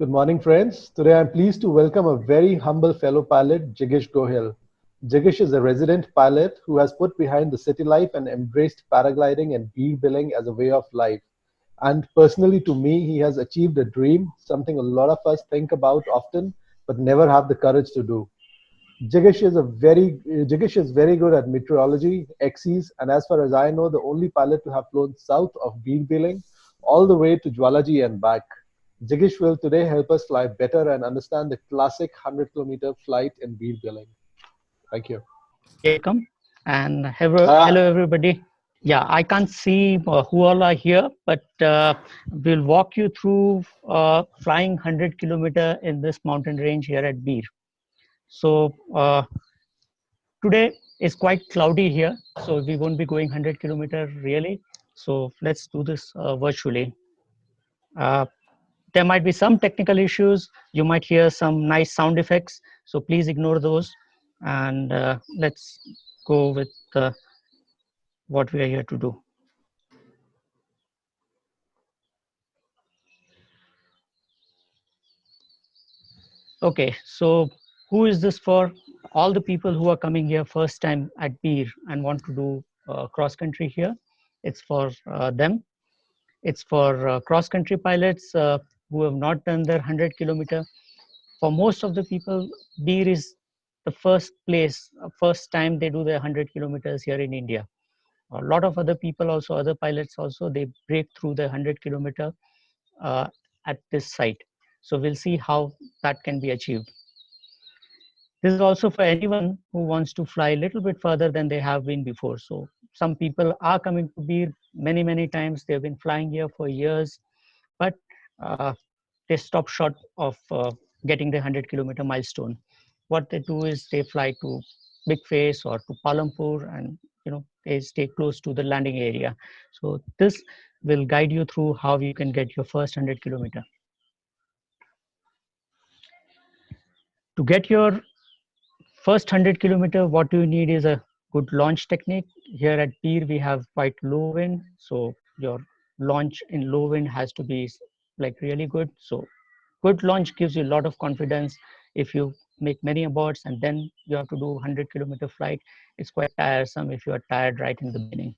Good morning, friends. Today I'm pleased to welcome a very humble fellow pilot, Jigish Gohil. Jigish is a resident pilot who has put behind the city life and embraced paragliding and beer billing as a way of life. And personally, to me, he has achieved a dream, something a lot of us think about often, but never have the courage to do. Jigish is very good at meteorology, XCs, and as far as I know, the only pilot to have flown south of beer billing all the way to Jwalaji and back. Jigish will today help us fly better and understand the classic 100-kilometer flight in beer billing. Thank you. Welcome and hello everybody. Yeah, I can't see who all are here, but we'll walk you through flying 100-kilometer in this mountain range here at Beer. So today is quite cloudy here, so we won't be going 100-kilometer really. So let's do this virtually. Uh, there might be some technical issues. You might hear some nice sound effects, so please ignore those. And let's go with what we are here to do. Okay, so who is this for? All the people who are coming here first time at Beer and want to do cross country here. It's for them. It's for cross country pilots who have not done their 100-kilometer. For most of the people, Beer is the first place, first time they do their 100 kilometers here in India. A lot of other people also, other pilots also, they break through the 100-kilometer at this site. So we'll see how that can be achieved. This is also for anyone who wants to fly a little bit further than they have been before. So some people are coming to Beer many times. They've been flying here for years, but they stop short of getting the 100-kilometer milestone. What they do is they fly to Big Face or to Palampur, and they stay close to the landing area. So this will guide you through how you can get your first 100-kilometer. To get your first 100-kilometer, what you need is a good launch technique. Here at Beer, we have quite low wind, so your launch in low wind has to be like really good. So good launch gives you a lot of confidence. If you make many aborts and then you have to do 100-kilometer flight, it's quite tiresome if you are tired right in the beginning.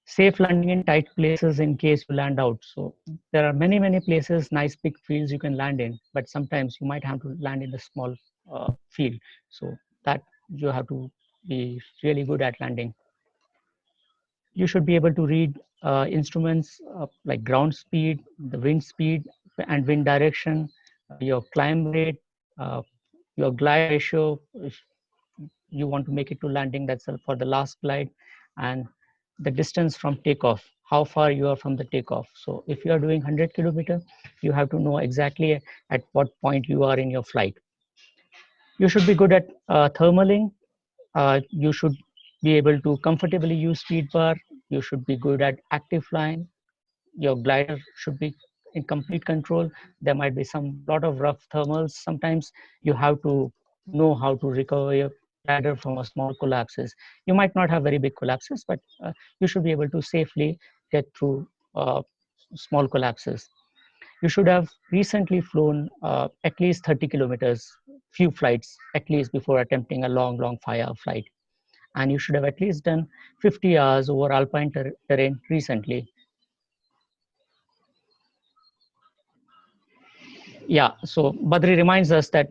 Safe landing in tight places in case you land out. So there are many places, nice big fields you can land in, but sometimes you might have to land in a small field. So that you have to be really good at landing. You should be able to read instruments like ground speed, the wind speed and wind direction, your climb rate, your glide ratio, if you want to make it to landing, that's for the last glide, and the distance from takeoff, how far you are from the takeoff. So if you are doing 100-kilometer, you have to know exactly at what point you are in your flight. You should be good at thermaling. You should be able to comfortably use speed bar. You should be good at active flying. Your glider should be in complete control. There might be some lot of rough thermals. Sometimes you have to know how to recover your glider from a small collapses. You might not have very big collapses, but you should be able to safely get through small collapses. You should have recently flown at least 30 kilometers, few flights at least before attempting a long fire flight. And you should have at least done 50 hours over alpine terrain recently. Yeah, so Badri reminds us that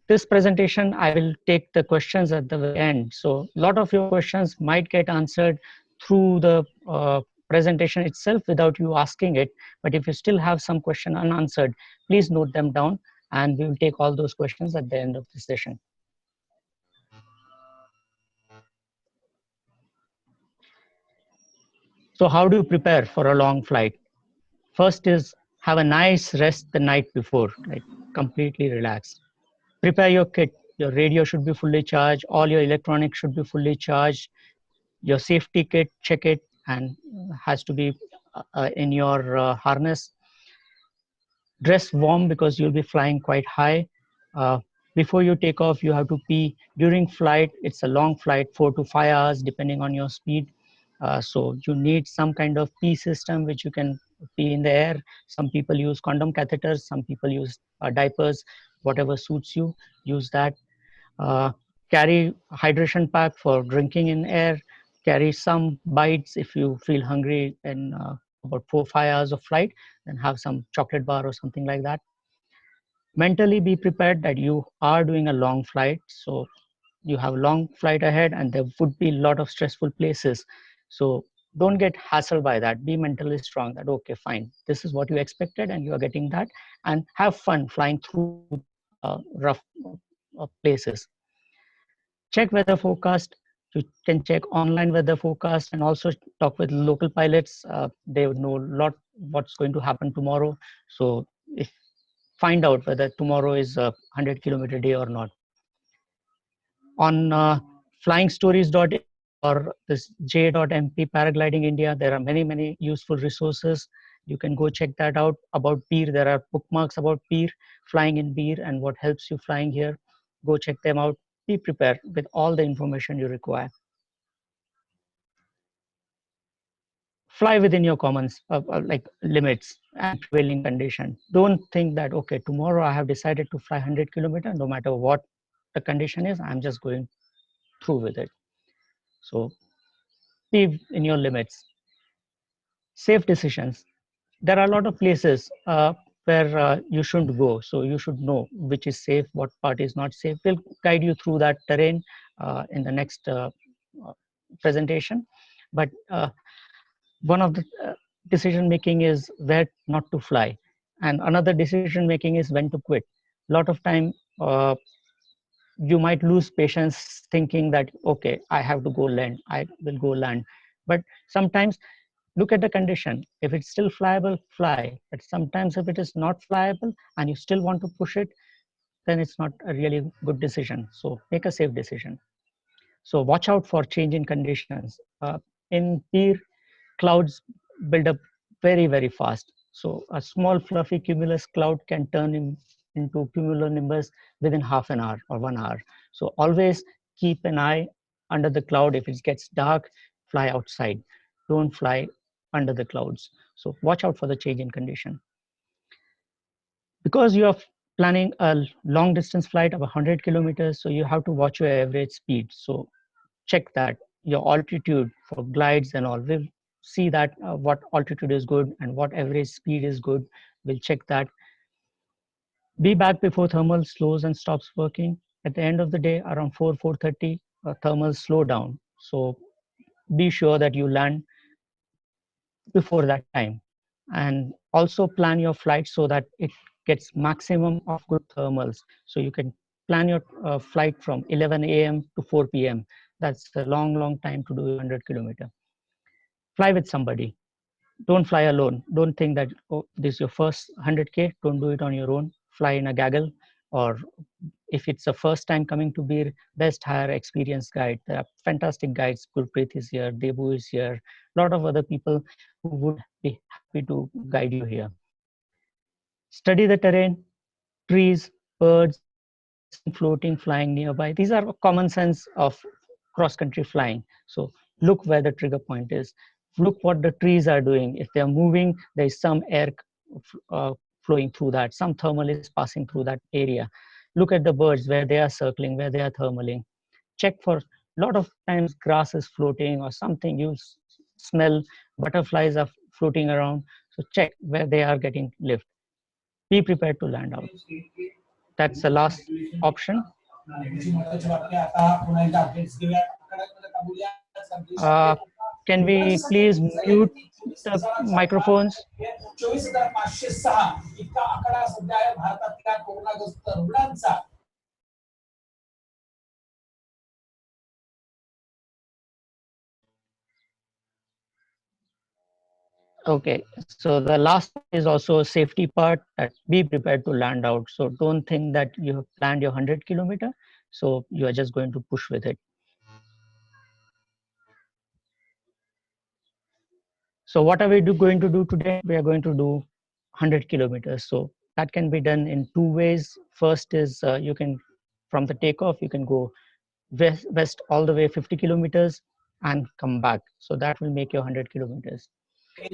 this presentation, I will take the questions at the end. So a lot of your questions might get answered through the presentation itself without you asking it. But if you still have some question unanswered, please note them down and we will take all those questions at the end of the session. So how do you prepare for a long flight? First is have a nice rest the night before, like completely relaxed. Prepare your kit. Your radio should be fully charged. All your electronics should be fully charged. Your safety kit, check it, and has to be in your harness. Dress warm because you'll be flying quite high. Before you take off, you have to pee. During flight, it's a long flight, 4 to 5 hours, depending on your speed. So you need some kind of pee system which you can pee in the air. Some people use condom catheters, some people use diapers, whatever suits you, use that. uh, Carry hydration pack for drinking in air. Carry some bites if you feel hungry in about 4-5 hours of flight, then have some chocolate bar or something like that. Mentally be prepared that you are doing a long flight, so you have a long flight ahead and there would be a lot of stressful places. So don't get hassled by that. Be mentally strong that okay, fine, this is what you expected and you are getting that, and have fun flying through rough places. Check weather forecast. You can check online weather forecast and also talk with local pilots. They would know a lot what's going to happen tomorrow. So if find out whether tomorrow is a 100-kilometer day or not. On flyingstories.in or this j.mp paragliding India, there are many useful resources. You can go check that out. About Beer, there are bookmarks about Beer, flying in Beer, and what helps you flying here. Go check them out. Be prepared with all the information you require. Fly within your commons, like limits and prevailing condition. Don't think that okay, tomorrow I have decided to fly 100 kilometers, no matter what the condition is, I'm just going through with it. So be in your limits. Safe decisions. There are a lot of places where you shouldn't go, so you should know which is safe, what part is not safe. We'll guide you through that terrain in the next uh, presentation. But one of the decision making is where not to fly, and another decision making is when to quit. A lot of time you might lose patience thinking that okay, I have to go land, I will go land. But sometimes look at the condition. If it's still flyable, fly. But sometimes if it is not flyable and you still want to push it, then it's not a really good decision. So make a safe decision. So watch out for change in conditions. In Peer, clouds build up very fast. So a small fluffy cumulus cloud can turn into cumulonimbus within half an hour or 1 hour. So always keep an eye under the cloud. If it gets dark, fly outside. Don't fly under the clouds. So watch out for the change in condition. Because you are planning a long distance flight of 100 kilometers, so you have to watch your average speed. So check that your altitude for glides and all. We'll see that what altitude is good and what average speed is good. We'll check that. Be back before thermal slows and stops working. At the end of the day, around 4:30, thermals slow down. So be sure that you land before that time. And also plan your flight so that it gets maximum of good thermals. So you can plan your flight from 11 a.m. to 4 p.m. That's a long time to do 100 kilometer. Fly with somebody. Don't fly alone. Don't think that oh, this is your first 100K. Don't do it on your own. Fly in a gaggle, or if it's a first time coming to Beer, best hire experienced guide. There are fantastic guides. Gurpreet is here, Debu is here, a lot of other people who would be happy to guide you here. Study the terrain, trees, birds, something floating, flying nearby. These are common sense of cross-country flying. So look where the trigger point is. Look what the trees are doing. If they're moving, there is some air uh, flowing through that. Some thermal is passing through that area. Look at the birds, where they are circling, where they are thermaling. Check for a lot of times grass is floating or something. You smell butterflies are floating around. So check where they are getting lift. Be prepared to land out. That's the last option. Uh, can we please mute the microphones? Okay, so the last is also a safety part, that be prepared to land out. So don't think that you have planned your 100 kilometer, so you are just going to push with it. So what are we going to do today? We are going to do 100 kilometers. So that can be done in two ways. First is you can, from the takeoff, you can go west all the way 50 kilometers and come back. So that will make your 100 kilometers.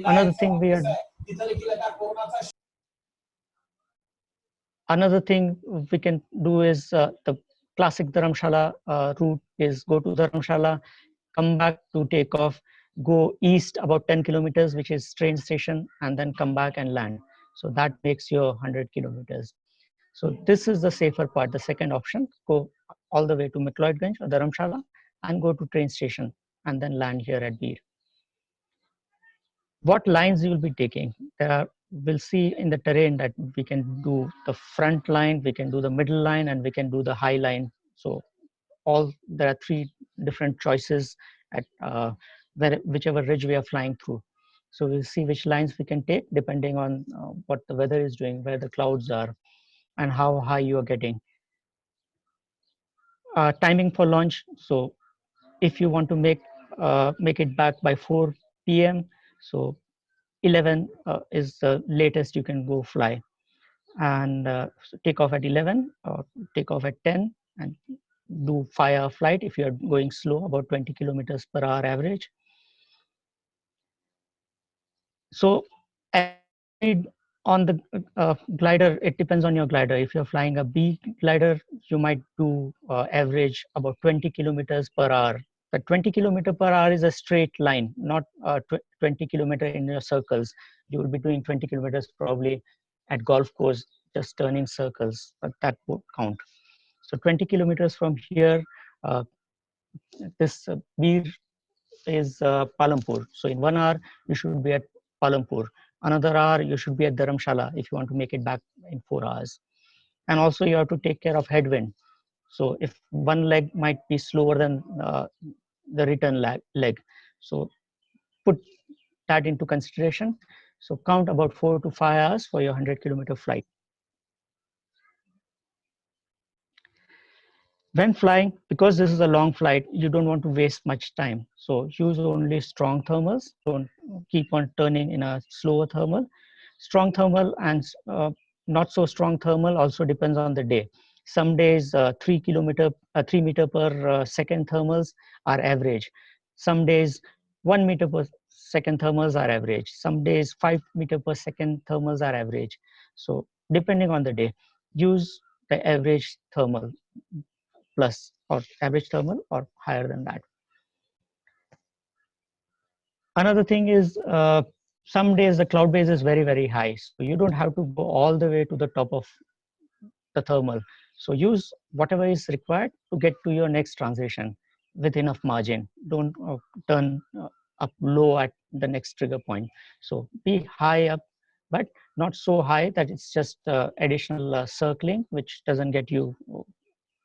Another thing we are Another thing we can do is the classic Dharamshala route is go to Dharamshala, come back to take off, go east about 10 kilometers, which is train station, and then come back and land. So that makes your 100 kilometers. So this is the safer part, the second option, go all the way to McLeodganj or Dharamshala and go to train station and then land here at Bir. What lines you will be taking? We'll see in the terrain that we can do the front line, we can do the middle line, and we can do the high line. So there are three different choices at whichever ridge we are flying through. So we'll see which lines we can take depending on what the weather is doing, where the clouds are, and how high you are getting. Timing for launch. So if you want to make it back by 4 p.m., so 11 is the latest you can go fly, and so take off at 11 or take off at 10 and do 5-hour flight if you are going slow, about 20 kilometers per hour average. So on the glider, it depends on your glider. If you're flying a B glider, you might do average about 20 kilometers per hour. But 20 kilometer per hour is a straight line, not 20 kilometer in your circles. You will be doing 20 kilometers probably at golf course, just turning circles, but that won't count. So 20 kilometers from here, this Bir is Palampur. So in 1 hour, you should be at Palampur. Another hour, you should be at Dharamshala if you want to make it back in 4 hours. And also you have to take care of headwind. So if one leg might be slower than the return leg. So put that into consideration. So count about 4 to 5 hours for your 100-kilometer flight. When flying, because this is a long flight, you don't want to waste much time. So use only strong thermals. Don't keep on turning in a slower thermal. Strong thermal and not so strong thermal also depends on the day. Some days 3 meter per second thermals are average. Some days 1 meter per second thermals are average. Some days 5 meter per second thermals are average. So depending on the day, use the average thermal plus or average thermal or higher than that. Another thing is some days the cloud base is very, very high. So you don't have to go all the way to the top of the thermal. So use whatever is required to get to your next transition with enough margin. Don't turn up low at the next trigger point. So be high up, but not so high that it's just additional circling, which doesn't get you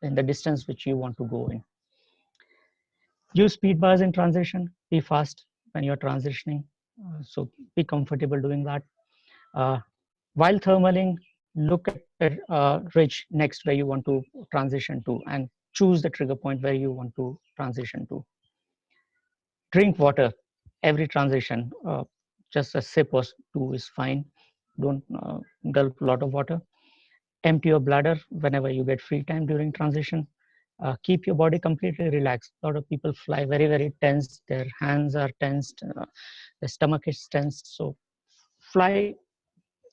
in the distance which you want to go in. Use speed bars in transition. Be fast when you're transitioning. So be comfortable doing that. While thermaling, look at the ridge next where you want to transition to and choose the trigger point where you want to transition to. Drink water every transition. Just a sip or two is fine. Don't gulp a lot of water. Empty your bladder whenever you get free time during transition. Keep your body completely relaxed. A lot of people fly very, very tense. Their hands are tensed. Their stomach is tensed. So fly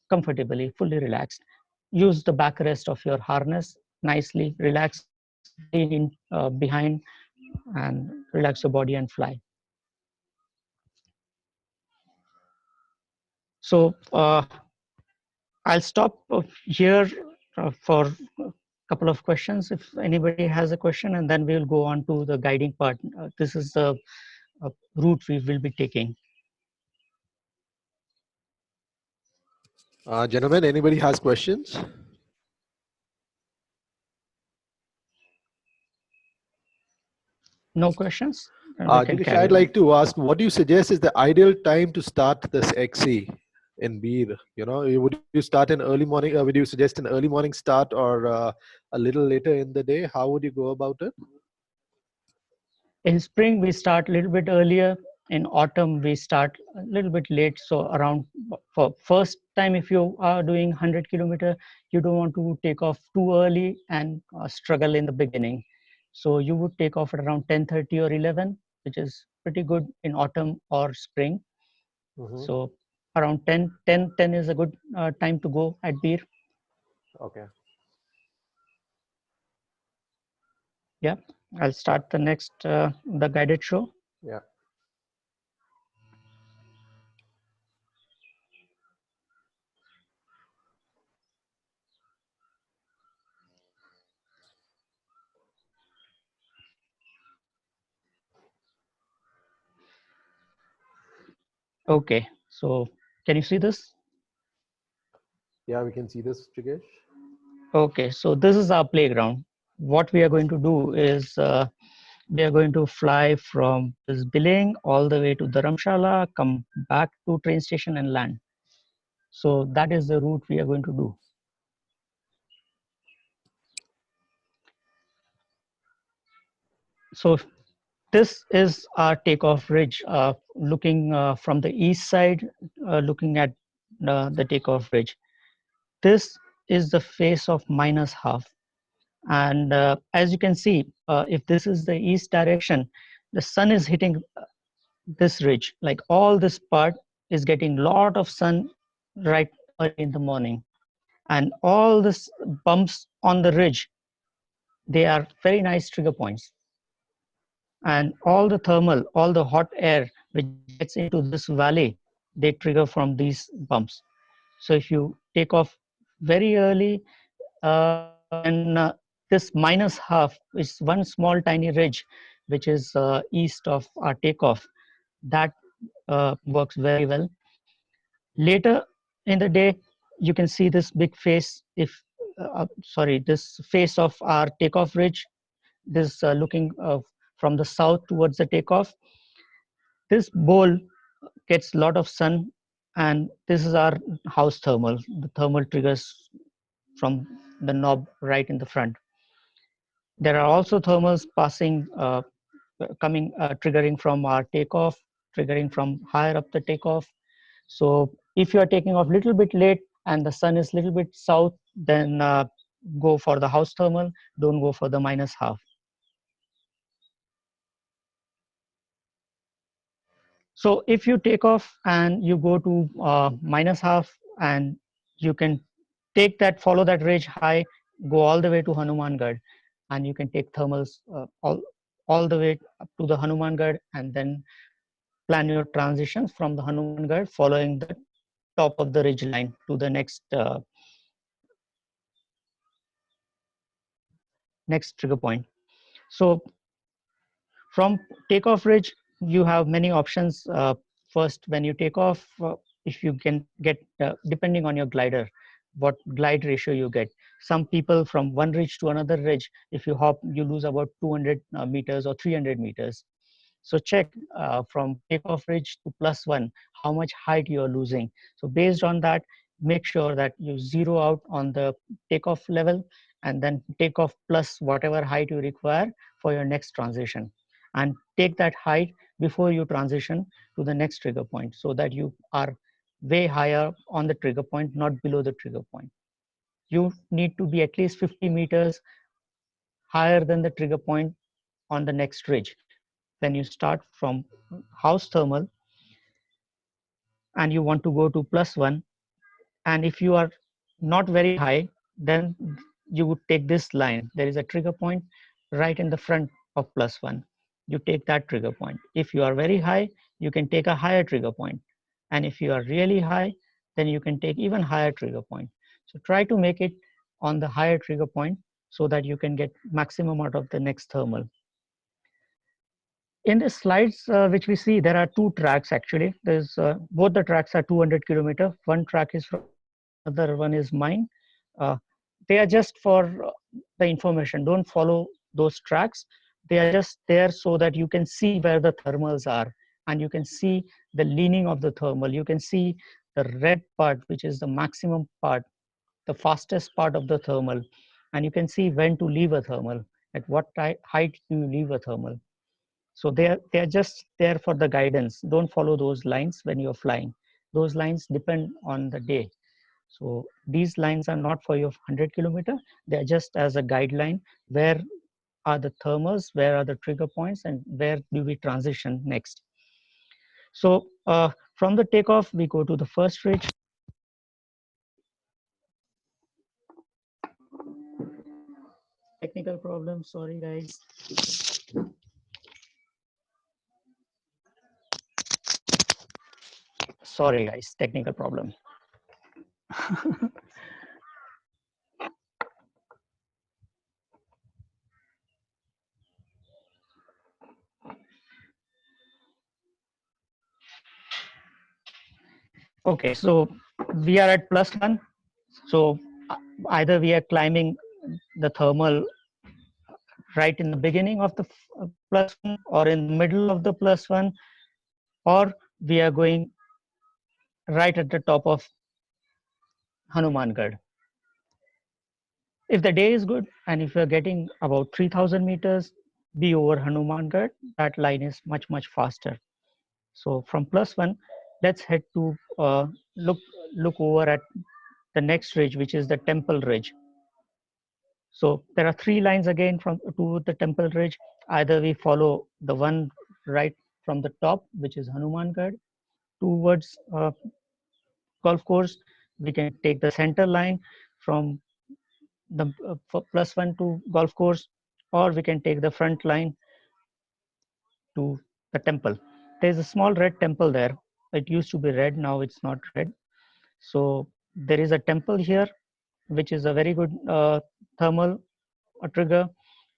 comfortably, fully relaxed. Use the backrest of your harness nicely. Relax, lean in behind, and relax your body and fly. So I'll stop here for a couple of questions if anybody has a question, and then we'll go on to the guiding part. This is the route we will be taking. Gentlemen, anybody has questions? No questions? Jigish, I'd like to ask, what do you suggest is the ideal time to start this XC in Bir? You know, would you start in early morning? Would you suggest an early morning start or a little later in the day? How would you go about it? In spring, we start a little bit earlier. In autumn, we start a little bit late. So around for first time, if you are doing 100 kilometer, you don't want to take off too early and struggle in the beginning. So you would take off at around 10:30 or 11, which is pretty good in autumn or spring. So around 10 is a good time to go at Bir. Okay. Yeah, I'll start the next, the guided show. Yeah. Okay, so can you see this? Yeah, we can see this, Jigesh. Okay, so this is our playground. What we are going to do is we are going to fly from this Billing all the way to Dharamshala, come back to train station and land. So that is the route we are going to do. So this is our takeoff ridge, looking from the east side, looking at the takeoff ridge. This is the face of -half. And as you can see, if this is the east direction, the sun is hitting this ridge. Like all this part is getting lot of sun right early in the morning. And all this bumps on the ridge, they are very nice trigger points. And all the thermal, all the hot air which gets into this valley, they trigger from these bumps. So if you take off very early, and this -half is one small tiny ridge which is east of our takeoff, that works very well. Later in the day, you can see this big face, if sorry, this face of our takeoff ridge, this looking from the south towards the takeoff. This bowl gets a lot of sun, and this is our house thermal. The thermal triggers from the knob right in the front. There are also thermals passing, triggering from our takeoff, triggering from higher up the takeoff. So if you are taking off a little bit late and the sun is a little bit south, then go for the house thermal, don't go for the -half. So if you take off and you go to -half, and you can take that, follow that ridge high, go all the way to Hanumangarh, and you can take thermals all the way up to the Hanumangarh, and then plan your transitions from the Hanumangarh following the top of the ridge line to the next trigger point. So from takeoff ridge, you have many options. First, when you take off, if you can get, depending on your glider, what glide ratio you get. Some people from one ridge to another ridge, if you hop, you lose about 200 meters or 300 meters. So check from takeoff ridge to +1, how much height you are losing. So based on that, make sure that you zero out on the takeoff level, and then take off plus whatever height you require for your next transition. And take that height before you transition to the next trigger point, so that you are way higher on the trigger point, not below the trigger point. You need to be at least 50 meters higher than the trigger point on the next ridge. When you start from house thermal and you want to go to +1, and if you are not very high, then you would take this line. There is a trigger point right in the front of +1. You take that trigger point. If you are very high, you can take a higher trigger point. And if you are really high, then you can take even higher trigger point. So try to make it on the higher trigger point so that you can get maximum out of the next thermal. In the slides which we see, there are two tracks actually. There's both the tracks are 200 kilometer. One track is from, other one is mine. Uh, they are just for the information. Don't follow those tracks. They are just there so that you can see where the thermals are, and you can see the leaning of the thermal. You can see the red part, which is the maximum part, the fastest part of the thermal, and you can see when to leave a thermal, at what height do you leave a thermal. So they are just there for the guidance. Don't follow those lines when you're flying. Those lines depend on the day. So these lines are not for your 100 kilometer. They are just as a guideline. Where are the thermals? Where are the trigger points? And where do we transition next? So from the takeoff, we go to the first ridge. Technical problem, sorry guys. Sorry guys, technical problem. Okay, so we are at +1. So either we are climbing the thermal right in the beginning of the +1 or in the middle of the +1, or we are going right at the top of Hanumangarh. If the day is good and if you're getting about 3000 meters, be over Hanumangarh, that line is much, much faster. So from +1, let's head to look over at the next ridge, which is the Temple Ridge. So there are 3 lines again from to the Temple Ridge. Either we follow the one right from the top, which is Hanumangarh, towards golf course. We can take the center line from the +1 to golf course, or we can take the front line to the temple. There's a small red temple there. It used to be red, now it's not red. So there is a temple here, which is a very good thermal trigger.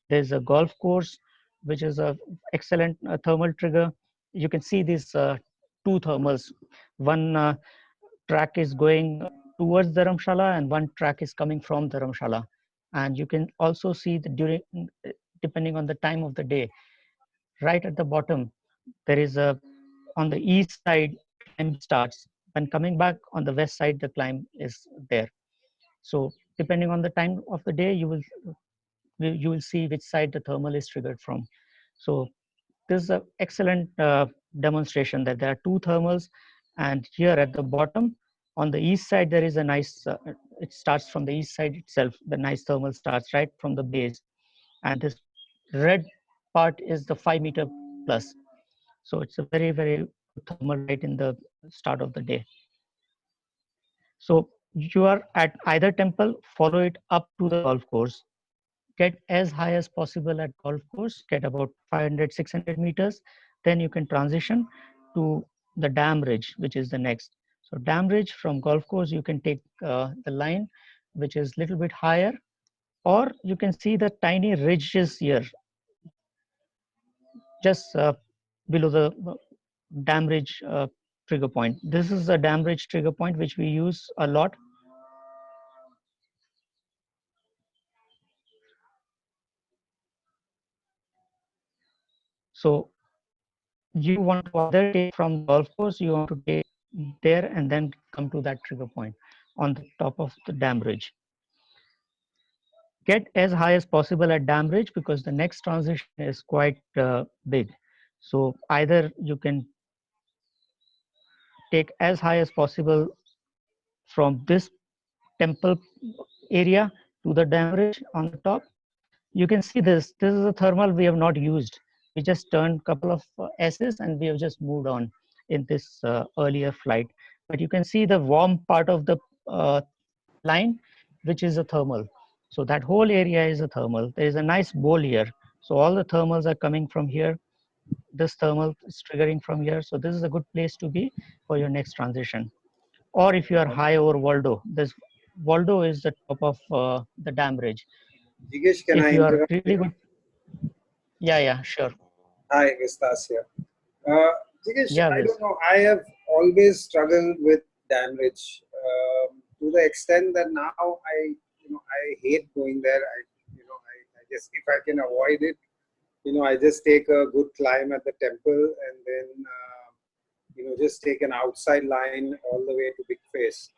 There's a golf course, which is a excellent thermal trigger. You can see these 2 thermals. One track is going towards Dharamshala and one track is coming from Dharamshala. And you can also see the during, depending on the time of the day, right at the bottom, there is a, on the east side, climb starts. When coming back on the west side, the climb is there. So depending on the time of the day, you will see which side the thermal is triggered from. So this is an excellent demonstration that there are 2 thermals, and here at the bottom on the east side there is a nice it starts from the east side itself. The nice thermal starts right from the base, and this red part is the 5-meter plus. So it's a very, very thermal right in the start of the day. So you are at either temple, follow it up to the golf course, get as high as possible at golf course, get about 500, 600 meters. Then you can transition to the Dam Ridge, which is the next. So Dam Ridge from golf course, you can take the line, which is little bit higher, or you can see the tiny ridges here, just below the Dam Ridge trigger point. This is the Dam Ridge trigger point, which we use a lot. So you want to either take from golf course, you want to take there and then come to that trigger point on the top of the Dam Ridge. Get as high as possible at Dam Ridge because the next transition is quite big. So either you can take as high as possible from this temple area to the Dam Ridge on the top. You can see this. This is a thermal we have not used. We just turned a couple of S's and we have just moved on in this earlier flight. But you can see the warm part of the line, which is a thermal. So that whole area is a thermal. There is a nice bowl here. So all the thermals are coming from here. This thermal is triggering from here. So this is a good place to be for your next transition. Or if you are high over Waldo, this Waldo is the top of the Dam Ridge. Jigesh, can if I you are interrupt really good. Yeah, sure. Hi, Vistas here. Jigesh, Yeah, I don't know. I have always struggled with Dam Ridge to the extent that now I hate going there. I just, if I can avoid it, I just take a good climb at the temple and then just take an outside line all the way to Big Face.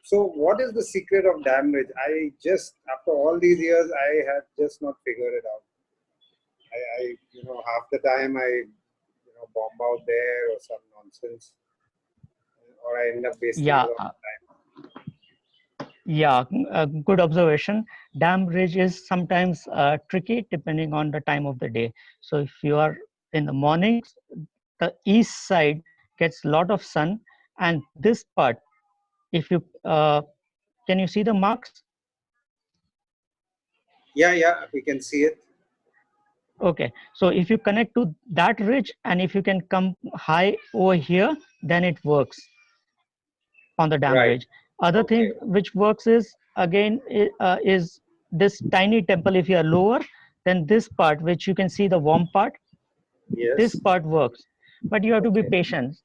So what is the secret of Dam Ridge? I just, after all these years, I have just not figured it out. I half the time I, bomb out there or some nonsense, or I end up wasting a lot of time. Yeah, good observation. Dam Ridge is sometimes tricky depending on the time of the day. So if you are in the mornings, the east side gets a lot of sun And this part, if you can you see the marks? Yeah, we can see it. Okay, so if you connect to that ridge and if you can come high over here, then it works on the dam Right. ridge. Other thing Okay. which works is again is this tiny temple. If you are lower, then this part which you can see the warm part, this Yes. part works, but you have to be Okay. patient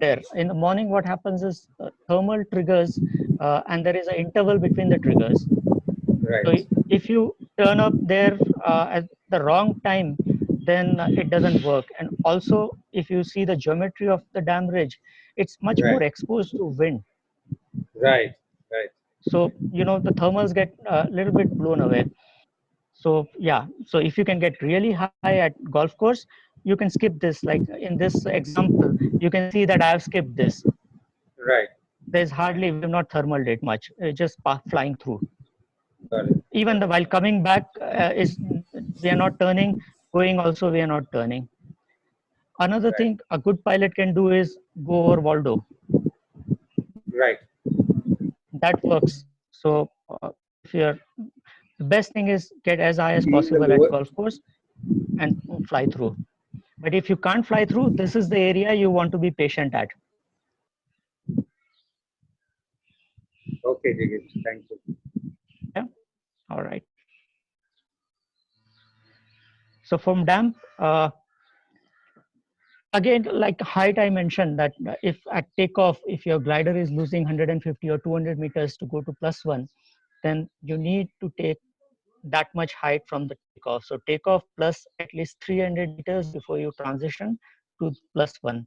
there. In the morning, what happens is thermal triggers, and there is an interval between the triggers. So Right. if you turn up there at the wrong time, then it doesn't work. And also, if you see the geometry of the dam ridge, it's much more Right. exposed to wind. Right. Right. So the thermals get a little bit blown away. So yeah, so if you can get really high at golf course, you can skip this. Like in this example, you can see that I have skipped this. Right. There's hardly, we've not thermaled it much, just flying through. Got it. Even while coming back, is we are not turning. Going also we are not turning. Another Right. thing a good pilot can do is go over Waldo. Right. That works. So if you're, the best thing is get as high as Leave the possible at lower. golf course and fly through. But if you can't fly through, this is the area you want to be patient at. Okay, Jigish. Thank you. Yeah. All right. So from dam, again, like height, I mentioned that if at takeoff, if your glider is losing 150 or 200 meters to go to +1, then you need to take that much height from the takeoff. So takeoff plus at least 300 meters before you transition to +1.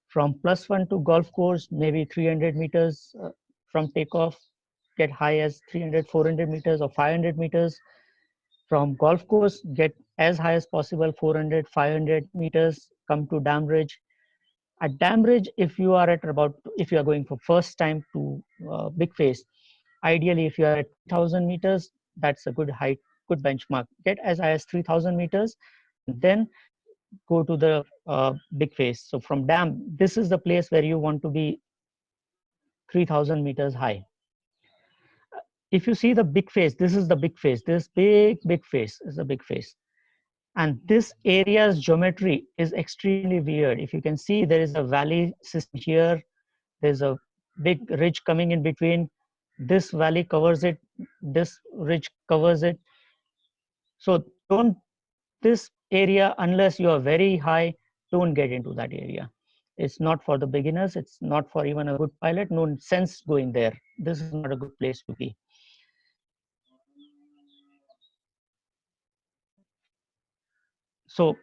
From +1 to golf course, maybe 300 meters from takeoff, get high as 300, 400 meters or 500 meters. From golf course, get as high as possible, 400, 500 meters, come to dam ridge. At dam ridge, if you are at about, if you are going for first time to big face, ideally if you are at 1000 meters, that's a good height, good benchmark. Get as high as 3000 meters, then go to the big face. So from dam, this is the place where you want to be 3000 meters high. If you see the big face, this is the big face. This big face is the big face. And this area's geometry is extremely weird. If you can see, there is a valley system here. There's a big ridge coming in between. This valley covers it. This ridge covers it. So don't, this area, unless you are very high, don't get into that area. It's not for the beginners. It's not for even a good pilot. No sense going there. This is not a good place to be. So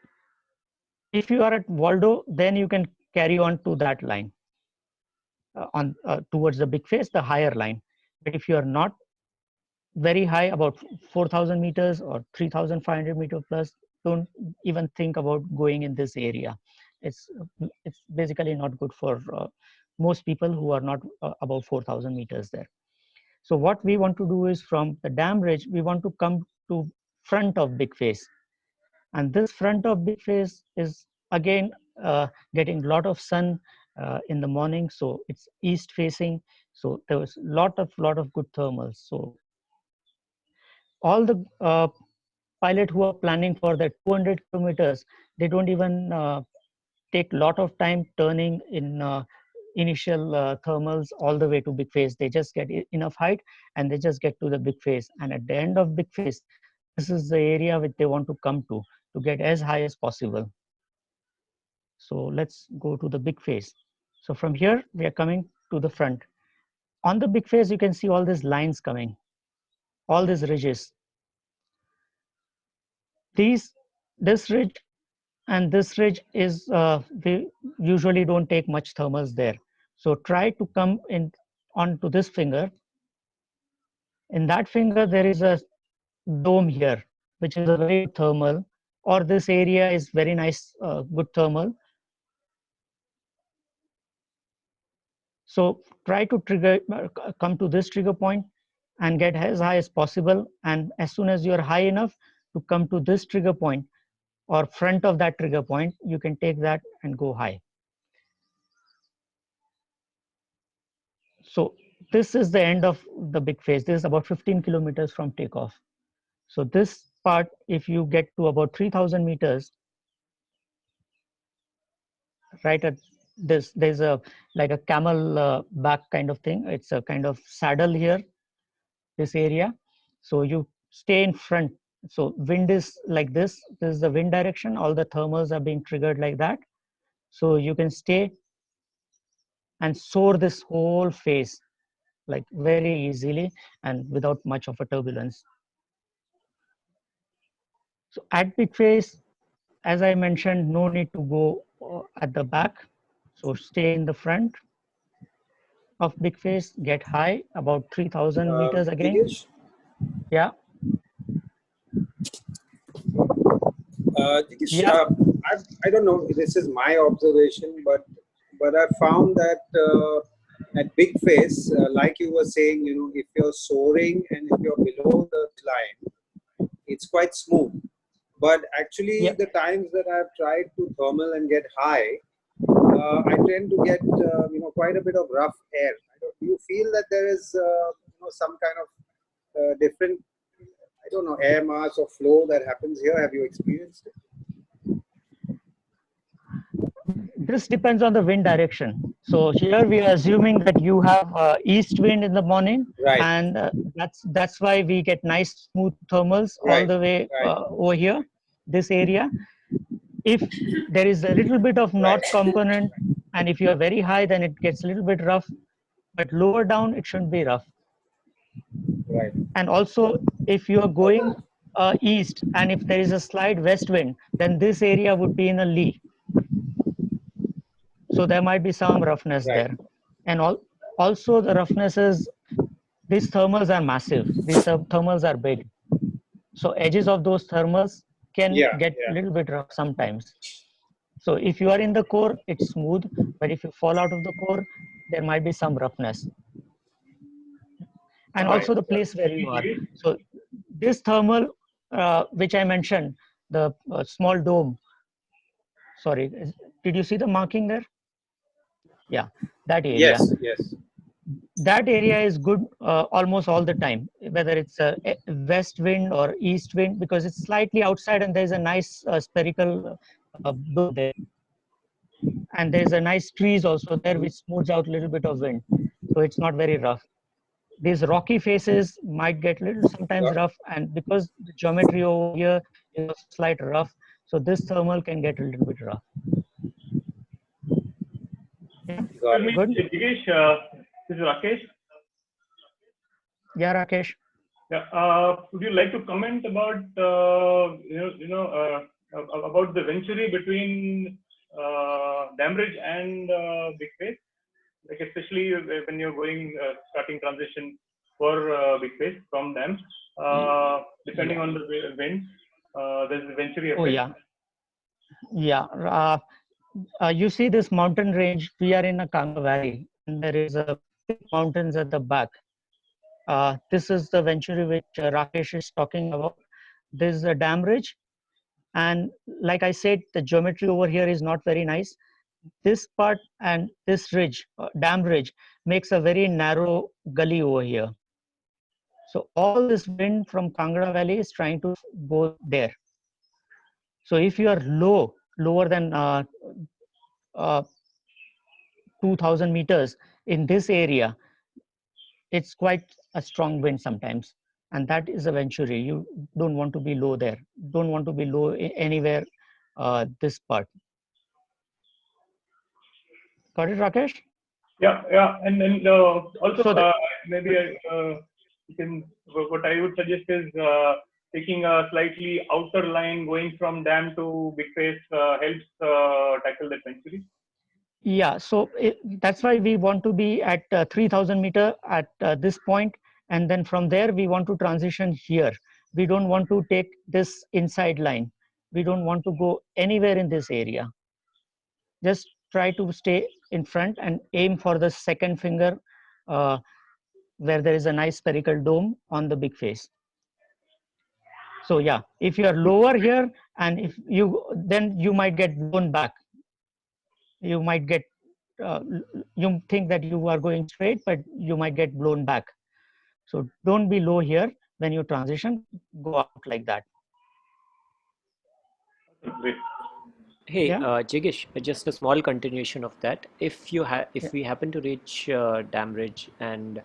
if you are at Waldo, then you can carry on to that line on towards the big face, the higher line. But if you are not very high, about 4000 meters or 3500 meter plus, don't even think about going in this area. It's basically not good for most people who are not above 4000 meters there. So what we want to do is from the dam ridge, we want to come to front of big face. And this front of big face is again getting a lot of sun in the morning, so it's east facing, so there was lot of good thermals. So all the pilot who are planning for the 200 kilometers, they don't even take lot of time turning in initial thermals all the way to big face. They just get enough height and they just get to the big face, and at the end of big face, this is the area which they want to come to get as high as possible. So let's go to the big face. So from here we are coming to the front. On the big face you can see all these lines coming, all these ridges. This ridge and this ridge is we usually don't take much thermals there. So try to come in onto this finger. In that finger there is a dome here, which is a very good thermal, or this area is very nice, good thermal. So try to trigger, come to this trigger point and get as high as possible. And as soon as you're high enough to come to this trigger point or front of that trigger point, you can take that and go high. So this is the end of the big face. This is about 15 kilometers from takeoff. So this part, if you get to about 3,000 meters, right at this, there's a like a camel back kind of thing. It's a kind of saddle here, this area. So you stay in front. So wind is like this. This is the wind direction. All the thermals are being triggered like that. So you can stay and soar this whole face like very easily and without much of a turbulence. So at big face, as I mentioned, no need to go at the back. So stay in the front of big face, get high, about 3,000 meters again. Jigesh, Yeah. Jigesh, Yeah. I don't know. This is my observation, but I found that at big face, like you were saying, if you're soaring and if you're below the line, it's quite smooth. But actually, Yeah. the times that I've tried to thermal and get high, I tend to get quite a bit of rough air. Do you feel that there is some kind of different, I don't know, air mass or flow that happens here? Have you experienced it? This depends on the wind direction. So here we are assuming that you have east wind in the morning, Right. and that's why we get nice smooth thermals all Right. the way Right. over here, this area. If there is a little bit of north Right. component, and if you are very high, then it gets a little bit rough, but lower down it shouldn't be rough. Right. And also, if you are going east, and if there is a slight west wind, then this area would be in a lee. So there might be some roughness Right. there. And also the roughness is, these thermals are massive. These thermals are big. So edges of those thermals can get a little bit rough sometimes. So if you are in the core, it's smooth. But if you fall out of the core, there might be some roughness. And also the place where you are. So this thermal, which I mentioned, the small dome. Sorry, did you see the marking there? Yeah, that area. Yes. Yes. That area is good almost all the time, whether it's a west wind or east wind, because it's slightly outside and there's a nice spherical blue there. And there's a nice trees also there which smooths out a little bit of wind. So it's not very rough. These rocky faces might get little sometimes rough, and because the geometry over here is slight rough, so this thermal can get a little bit rough. Yeah, good. Jigesh, this is Rakesh. Yeah, Rakesh. Yeah, would you like to comment about about the venture between Dam-Ridge and Big Face, like especially when you're going starting transition for Big Face from Dam, depending on the wind, there's a venture effect. Oh yeah, yeah. You see this mountain range. We are in a Kangra Valley, and there is a big mountains at the back. This is the Venturi which Rakesh is talking about. This is a Dam-Ridge, and like I said, the geometry over here is not very nice. This part and this ridge, Dam-Ridge, makes a very narrow gully over here. So all this wind from Kangra Valley is trying to go there. So if you are lower than 2,000 meters in this area, it's quite a strong wind sometimes, and that is a venturi. You don't want to be low there. Don't want to be low anywhere this part. Got it, Rakesh? Yeah, yeah, and then also So maybe you can. What I would suggest is taking a slightly outer line going from Dam to Big Face helps tackle that venturi. yeah, so that's why we want to be at 3,000 meter at this point, and then from there we want to transition here. We don't want to take this inside line. We don't want to go anywhere in this area. Just try to stay in front and aim for the second finger where there is a nice spherical dome on the big face. So yeah, if you are lower here, and if you, then you might get blown back. You might get you think that you are going straight, but you might get blown back. So don't be low here. When you transition, go out like that. Great. Hey, Yeah. Jigish, just a small continuation of that. If we happen to reach Dam Ridge and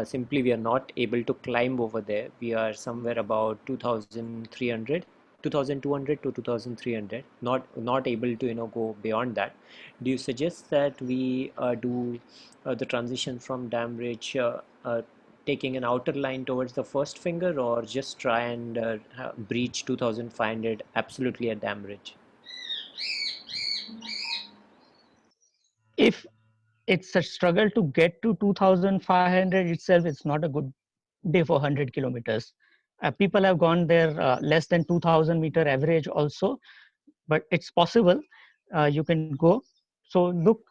simply we are not able to climb over there, we are somewhere about 2,300, 2,200 to 2,300, not able to go beyond that. Do you suggest that we do the transition from Dam Ridge taking an outer line towards the first finger, or just try and breach 2,500 absolutely at Dam Ridge? If it's a struggle to get to 2,500 itself, it's not a good day for 100 kilometers. People have gone there less than 2,000-meter average also, but it's possible. You can go. So look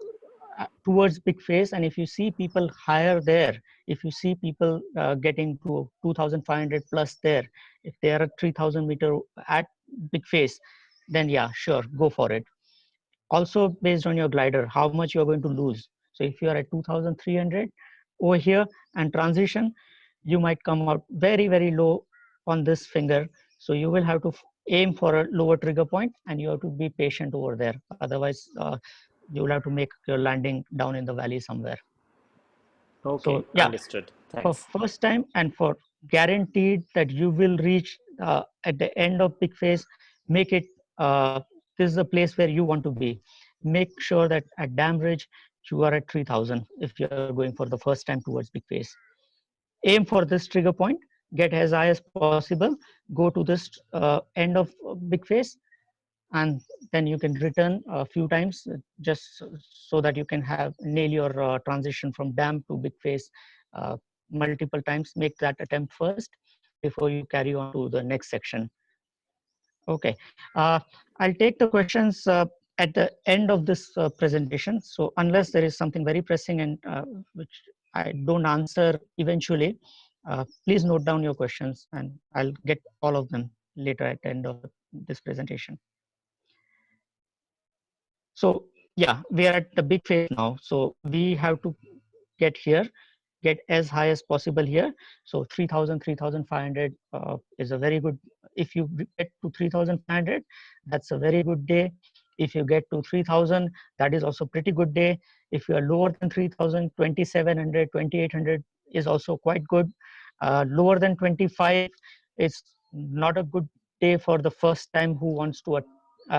towards Big Face, and if you see people higher there, if you see people getting to 2,500 plus there, if they are at 3,000-meter at Big Face, then yeah, sure, go for it. Also based on your glider, how much you're going to lose. So if you are at 2,300 over here and transition, you might come out very, very low on this finger. So you will have to aim for a lower trigger point, and you have to be patient over there. Otherwise, you will have to make your landing down in the valley somewhere. Okay, So yeah, understood. for Thanks. first time and for guaranteed that you will reach at the end of Big Face, make it this is the place where you want to be. Make sure that at Dam Ridge you are at 3,000 if you are going for the first time towards Big Face. Aim for this trigger point, get as high as possible, go to this end of Big Face, and then you can return a few times just so that you can have nail your transition from Dam to Big Face multiple times. Make that attempt first before you carry on to the next section. Okay, I'll take the questions at the end of this presentation. So unless there is something very pressing and which I don't answer eventually, please note down your questions and I'll get all of them later at the end of this presentation. So yeah, we are at the Big Face now. So we have to get here, get as high as possible here. So 3,000, 3,500 is a very good, if you get to 3,500, that's a very good day. If you get to 3,000, that is also pretty good day. If you are lower than 3,000, 2,700, 2,800 is also quite good. Lower than 25 is not a good day for the first time who wants to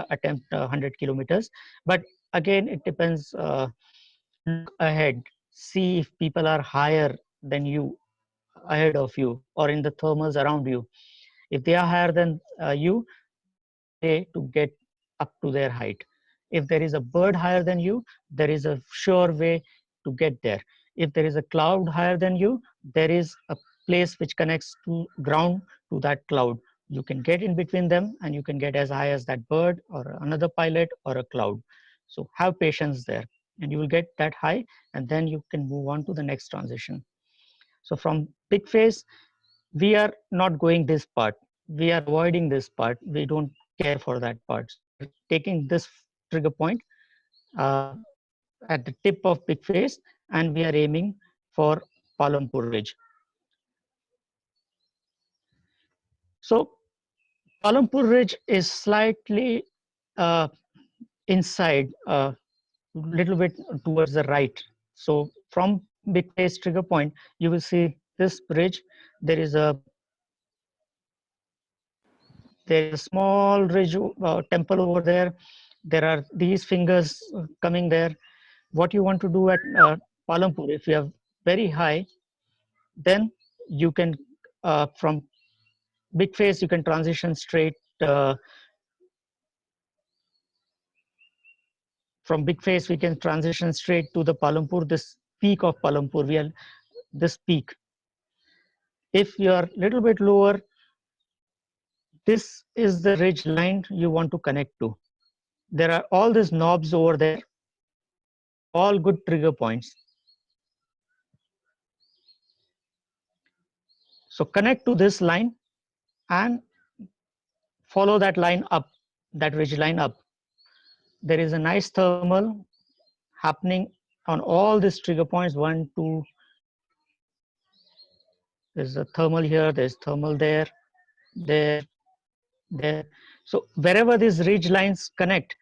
attempt 100 kilometers. But again, it depends. Look ahead, see if people are higher than you, ahead of you, or in the thermals around you. If they are higher than you, way to get up to their height. If there is a bird higher than you, there is a sure way to get there. If there is a cloud higher than you, there is a place which connects to ground to that cloud. You can get in between them and you can get as high as that bird or another pilot or a cloud. So have patience there and you will get that high, and then you can move on to the next transition. So from Big Face, we are not going this part. We are avoiding this part. We don't care for that part. We're taking this trigger point uh, at the tip of Big Face, and we are aiming for Palampur Ridge. So Palampur Ridge is slightly inside, a little bit towards the right. So from Big Face trigger point, you will see this bridge. There is a small ridge temple over there. There are these fingers coming there. What you want to do at Palampur, if you have very high, then you can from Big Face you can transition straight. From Big Face we can transition straight to the Palampur. This peak of Palampur, we are this peak. If you are a little bit lower, this is the ridge line you want to connect to. There are all these knobs over there, all good trigger points. So connect to this line and follow that line up, that ridge line up. There is a nice thermal happening on all these trigger points, 1, 2, there's a thermal here, there's thermal there, there, there. So wherever these ridge lines connect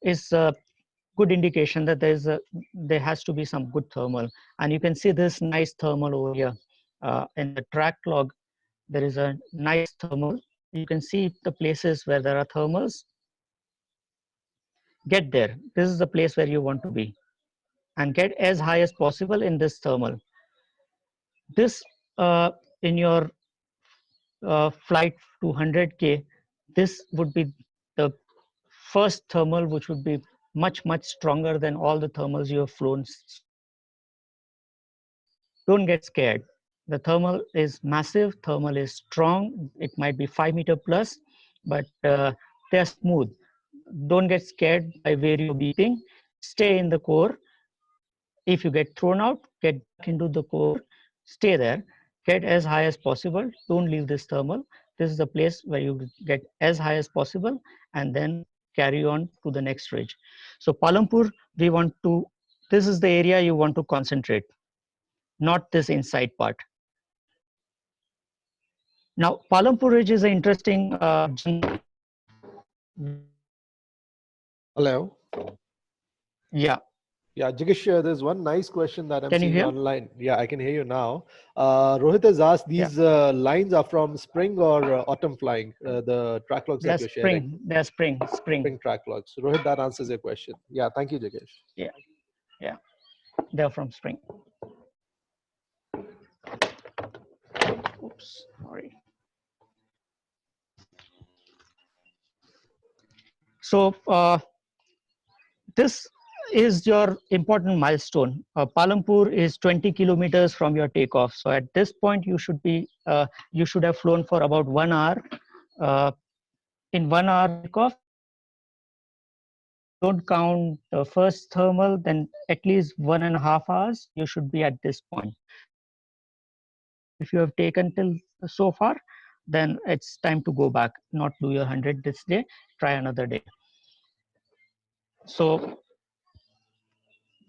is a good indication that there has to be some good thermal. And you can see this nice thermal over here. In the track log, there is a nice thermal. You can see the places where there are thermals. Get there. This is the place where you want to be. And get as high as possible in this thermal. This in your flight to 100K, this would be the first thermal which would be much, much stronger than all the thermals you have flown. Don't get scared. The thermal is massive, thermal is strong. It might be 5 meter plus, but they're smooth. Don't get scared by where you're beeping. Stay in the core. If you get thrown out, get back into the core, stay there, get as high as possible. Don't leave this thermal. This is the place where you get as high as possible and then carry on to the next ridge. So Palampur, this is the area you want to concentrate, not this inside part. Now, Palampur Ridge is an interesting Hello. Yeah. Yeah, Jigish, there's one nice question that I'm Can you seeing hear? online. Yeah, I can hear you now. Rohit has asked, these lines are from spring or autumn flying, the track logs that you're sharing? They're spring. Spring track logs. Rohit, that answers your question. Yeah, thank you, Jigish. Yeah, they're from spring. Oops, sorry. So this is your important milestone. Palampur is 20 kilometers from your takeoff. So at this point, you should have flown for about 1 hour. In 1 hour takeoff, don't count the first thermal, then at least 1.5 hours, you should be at this point. If you have taken till so far, then it's time to go back, not do your 100 this day, try another day. So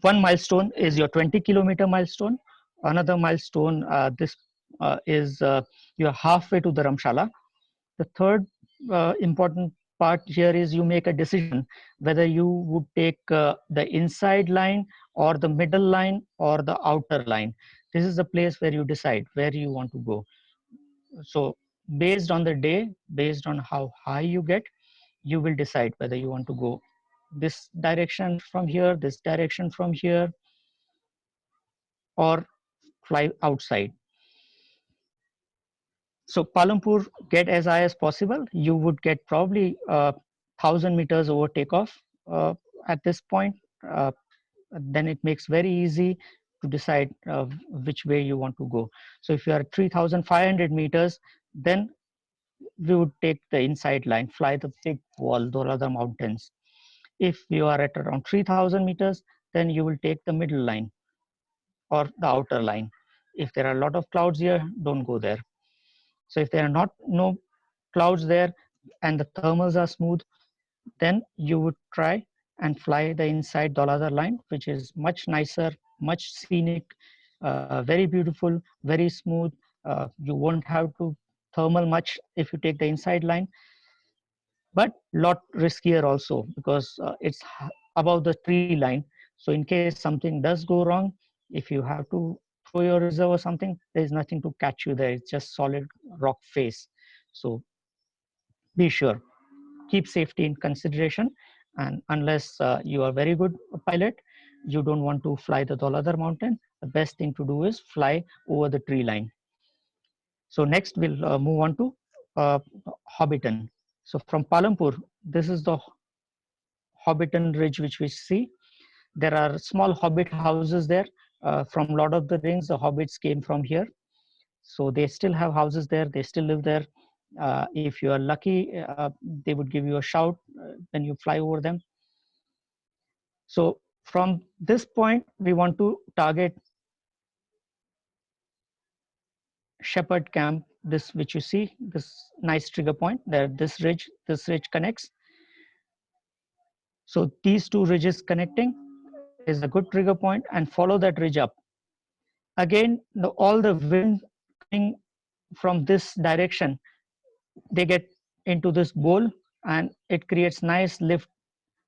one milestone is your 20-kilometer milestone. Another milestone, is you're halfway to the Dharamshala. The third important part here is you make a decision whether you would take the inside line or the middle line or the outer line. This is the place where you decide where you want to go. So based on the day, based on how high you get, you will decide whether you want to go this direction from here, this direction from here, or fly outside. So Palampur, get as high as possible. You would get probably 1,000 meters over takeoff at this point. Then it makes very easy to decide which way you want to go. So if you are at 3,500 meters, then we would take the inside line, fly the big wall, Dholadhar Mountains. If you are at around 3,000 meters, then you will take the middle line or the outer line. If there are a lot of clouds here, don't go there. So if there are no clouds there and the thermals are smooth, then you would try and fly the inside Dholadhar line, which is much nicer, much scenic, very beautiful, very smooth. You won't have to thermal much if you take the inside line, but lot riskier also because it's above the tree line. So in case something does go wrong, if you have to throw your reserve or something, there's nothing to catch you there. It's just solid rock face. So be sure, keep safety in consideration. And unless you are very good pilot, you don't want to fly the Dholadhar mountain, the best thing to do is fly over the tree line. So next we'll move on to Hobbiton. So from Palampur, this is the Hobbiton Ridge which we see. There are small hobbit houses there. From Lord of the Rings, the hobbits came from here. So they still have houses there, they still live there. If you are lucky, they would give you a shout when you fly over them. So from this point, we want to target Shepherd Camp, this which you see, this nice trigger point there, this ridge connects. So these two ridges connecting is a good trigger point, and follow that ridge up. Again, all the wind coming from this direction, they get into this bowl and it creates nice lift.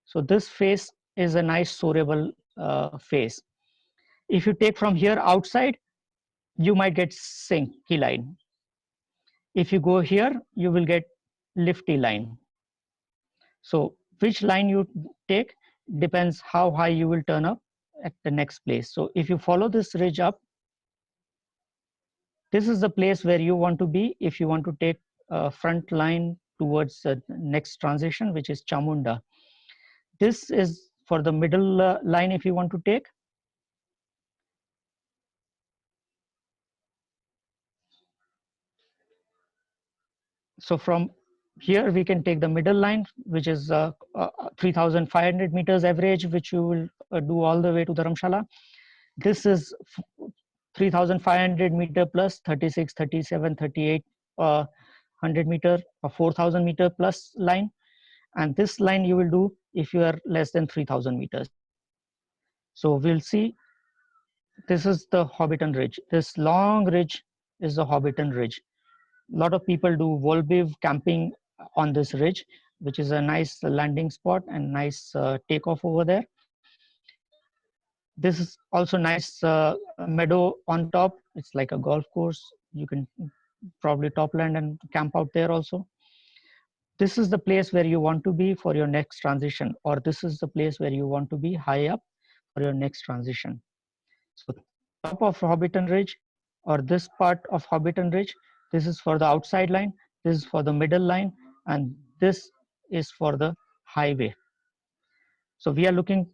So this face is a nice soarable face. If you take from here outside, you might get sinky line. If you go here, you will get lifty line. So which line you take depends how high you will turn up at the next place. So if you follow this ridge up, this is the place where you want to be if you want to take a front line towards the next transition, which is Chamunda. This is for the middle line if you want to take. So from here we can take the middle line, which is 3,500 meters average, which you will do all the way to Dharamshala. This is 3,500 meter plus 36, 37, 38, 100 meter or 4,000 meter plus line. And this line you will do if you are less than 3,000 meters. So we'll see, this is the Hobbiton Ridge. This long ridge is the Hobbiton Ridge. A lot of people do Volbiv camping on this ridge, which is a nice landing spot and nice takeoff over there. This is also nice meadow on top. It's like a golf course. You can probably topland and camp out there also. This is the place where you want to be for your next transition, or this is the place where you want to be high up for your next transition. So top of Hobbiton Ridge, or this part of Hobbiton Ridge, this is for the outside line, this is for the middle line, and this is for the highway. So we are looking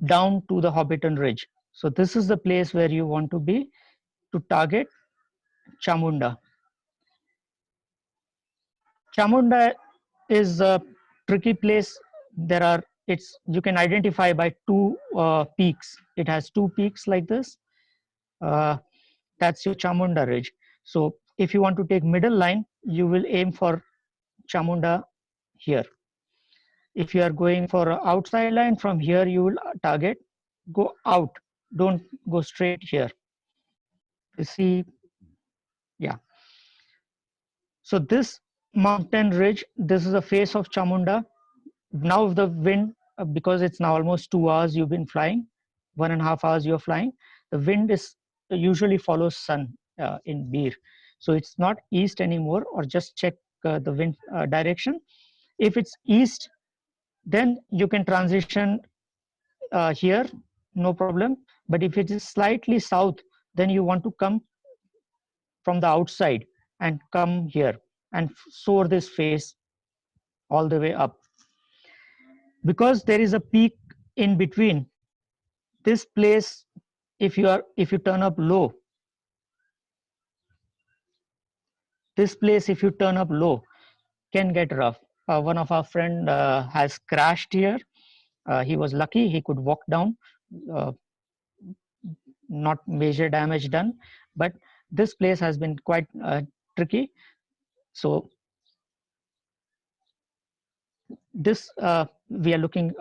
down to the Hobbiton Ridge. So this is the place where you want to be to target Chamunda. Chamunda is a tricky place. You can identify by two peaks. It has two peaks like this. That's your Chamunda Ridge. So if you want to take middle line, you will aim for Chamunda here. If you are going for an outside line, from here you will target, go out, don't go straight here. You see, yeah. So this mountain ridge, this is the face of Chamunda. Now the wind, because it's now almost 2 hours you've been flying, 1.5 hours you're flying, the wind is usually follows sun in Bir. So it's not east anymore, or just check the wind direction. If it's east, then you can transition here, no problem. But if it is slightly south, then you want to come from the outside and come here and soar this face all the way up. Because there is a peak in between, this place, if you turn up low, this place if you turn up low can get rough. One of our friend has crashed here. He was lucky, he could walk down, not major damage done, but this place has been quite tricky. So this we are looking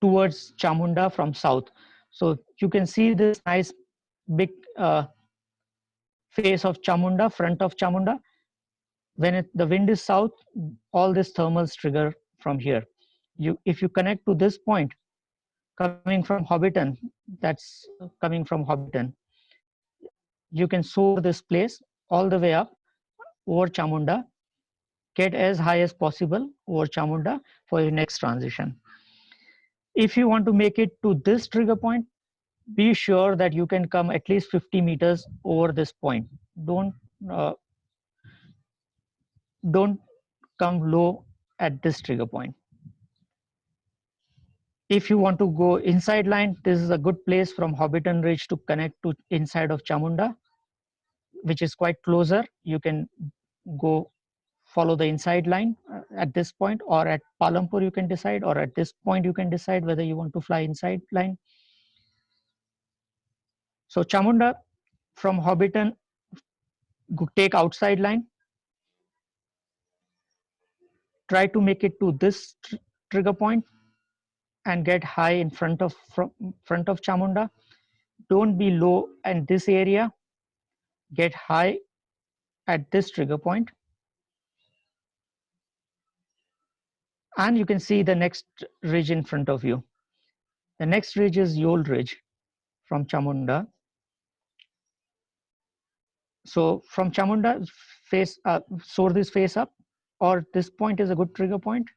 towards Chamunda from south. So you can see this nice big face of Chamunda, front of Chamunda. When the wind is south, all these thermals trigger from here. If you connect to this point, coming from Hobbiton, that's coming from Hobbiton, you can soar this place all the way up over Chamunda, get as high as possible over Chamunda for your next transition. If you want to make it to this trigger point, be sure that you can come at least 50 meters over this point. Don't come low at this trigger point. If you want to go inside line, this is a good place from Hobbiton Ridge to connect to inside of Chamunda, which is quite closer. You can go follow the inside line at this point, or at Palampur you can decide, or at this point you can decide whether you want to fly inside line. So Chamunda from Hobbiton, take outside line. Try to make it to this trigger point. and get high in front of Chamunda. Don't be low in this area. Get high at this trigger point. And you can see the next ridge in front of you. The next ridge is Yol Ridge from Chamunda. So from Chamunda, soar this face up, or this point is a good trigger point.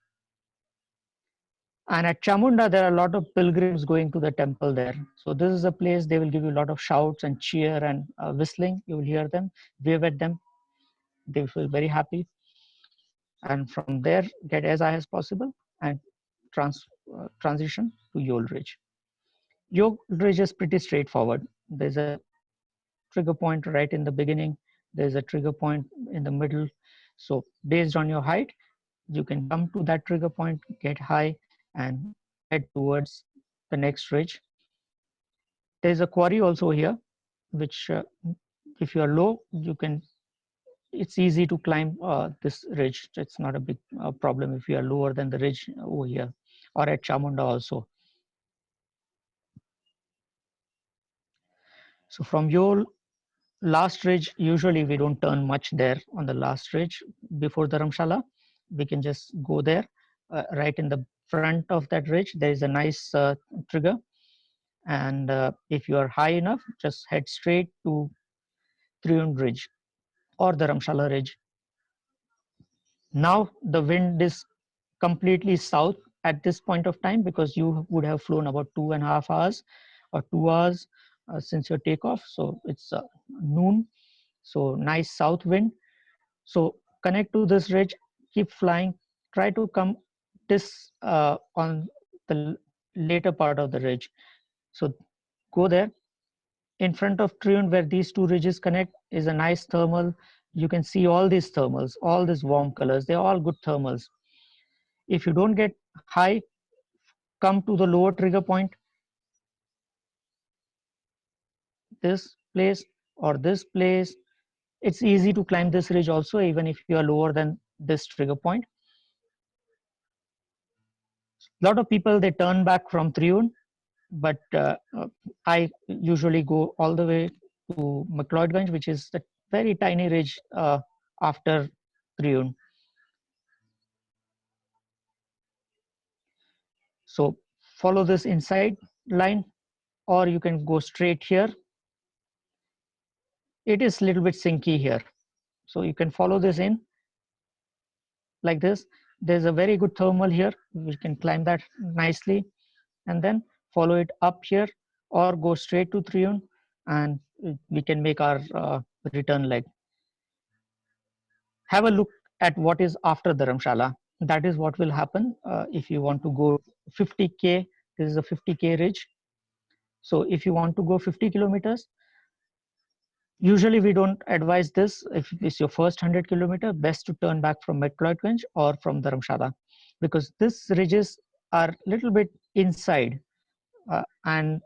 And at Chamunda, there are a lot of pilgrims going to the temple there. So this is a place they will give you a lot of shouts and cheer and whistling. You will hear them, wave at them. They feel very happy. And from there, get as high as possible and transition to Yol Ridge. Yol Ridge is pretty straightforward. There's a trigger point right in the beginning. There's a trigger point in the middle. So based on your height, you can come to that trigger point, get high, and head towards the next ridge. There's a quarry also here, which if you are low, it's easy to climb this ridge. It's not a big problem if you are lower than the ridge over here, or at Chamunda also. So from your last ridge, usually we don't turn much there on the last ridge before Dharamshala. We can just go there. Right in the front of that ridge, there is a nice trigger. And if you are high enough, just head straight to Triund Ridge or Dharamshala Ridge. Now the wind is completely south at this point of time, because you would have flown about 2.5 hours or 2 hours since your takeoff. So it's noon. So nice south wind. So connect to this ridge, keep flying, try to come this on the later part of the ridge. So go there. In front of Triund, where these two ridges connect, is a nice thermal. You can see all these thermals, all these warm colors. They're all good thermals. If you don't get high, come to the lower trigger point, this place or this place. It's easy to climb this ridge also, even if you are lower than this trigger point. A lot of people, they turn back from Triund, but I usually go all the way to McLeodganj, which is a very tiny ridge after Triund. So follow this inside line, or you can go straight here. It is a little bit sinky here, so you can follow this in like this. There's a very good thermal here. We can climb that nicely, and then follow it up here, or go straight to Triund, and we can make our return leg. Have a look at what is after Dharamshala. That is what will happen if you want to go 50K. This is a 50K ridge. So if you want to go 50 kilometers, usually we don't advise this. If it's your first 100 kilometer, best to turn back from McLeodganj or from Dharamshala, because these ridges are a little bit inside and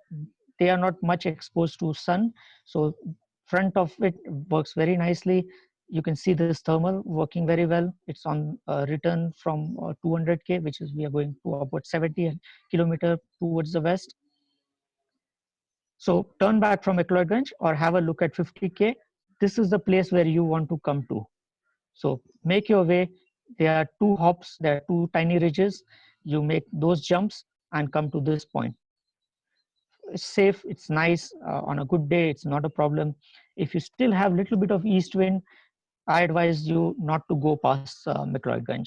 they are not much exposed to sun. So front of it works very nicely. You can see this thermal working very well. It's on return from 200K, which is we are going to about 70 kilometer towards the west. So turn back from McLeodganj or have a look at 50K. This is the place where you want to come to. So make your way. There are two hops, there are two tiny ridges. You make those jumps and come to this point. It's safe, it's nice. On a good day, it's not a problem. If you still have a little bit of east wind, I advise you not to go past McLeodganj.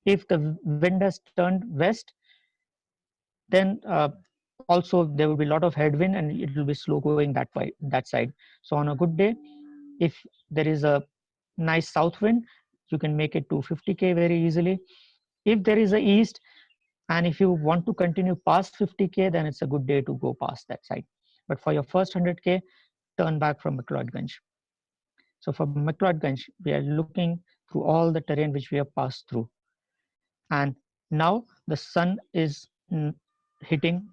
If the wind has turned west, then also there will be a lot of headwind and it will be slow going that way, that side. So on a good day, if there is a nice south wind, you can make it to 50K very easily. If there is a east, and if you want to continue past 50K, then it's a good day to go past that side. But for your first 100K, turn back from McLeodganj. So from McLeodganj, we are looking through all the terrain which we have passed through. And now the sun is hitting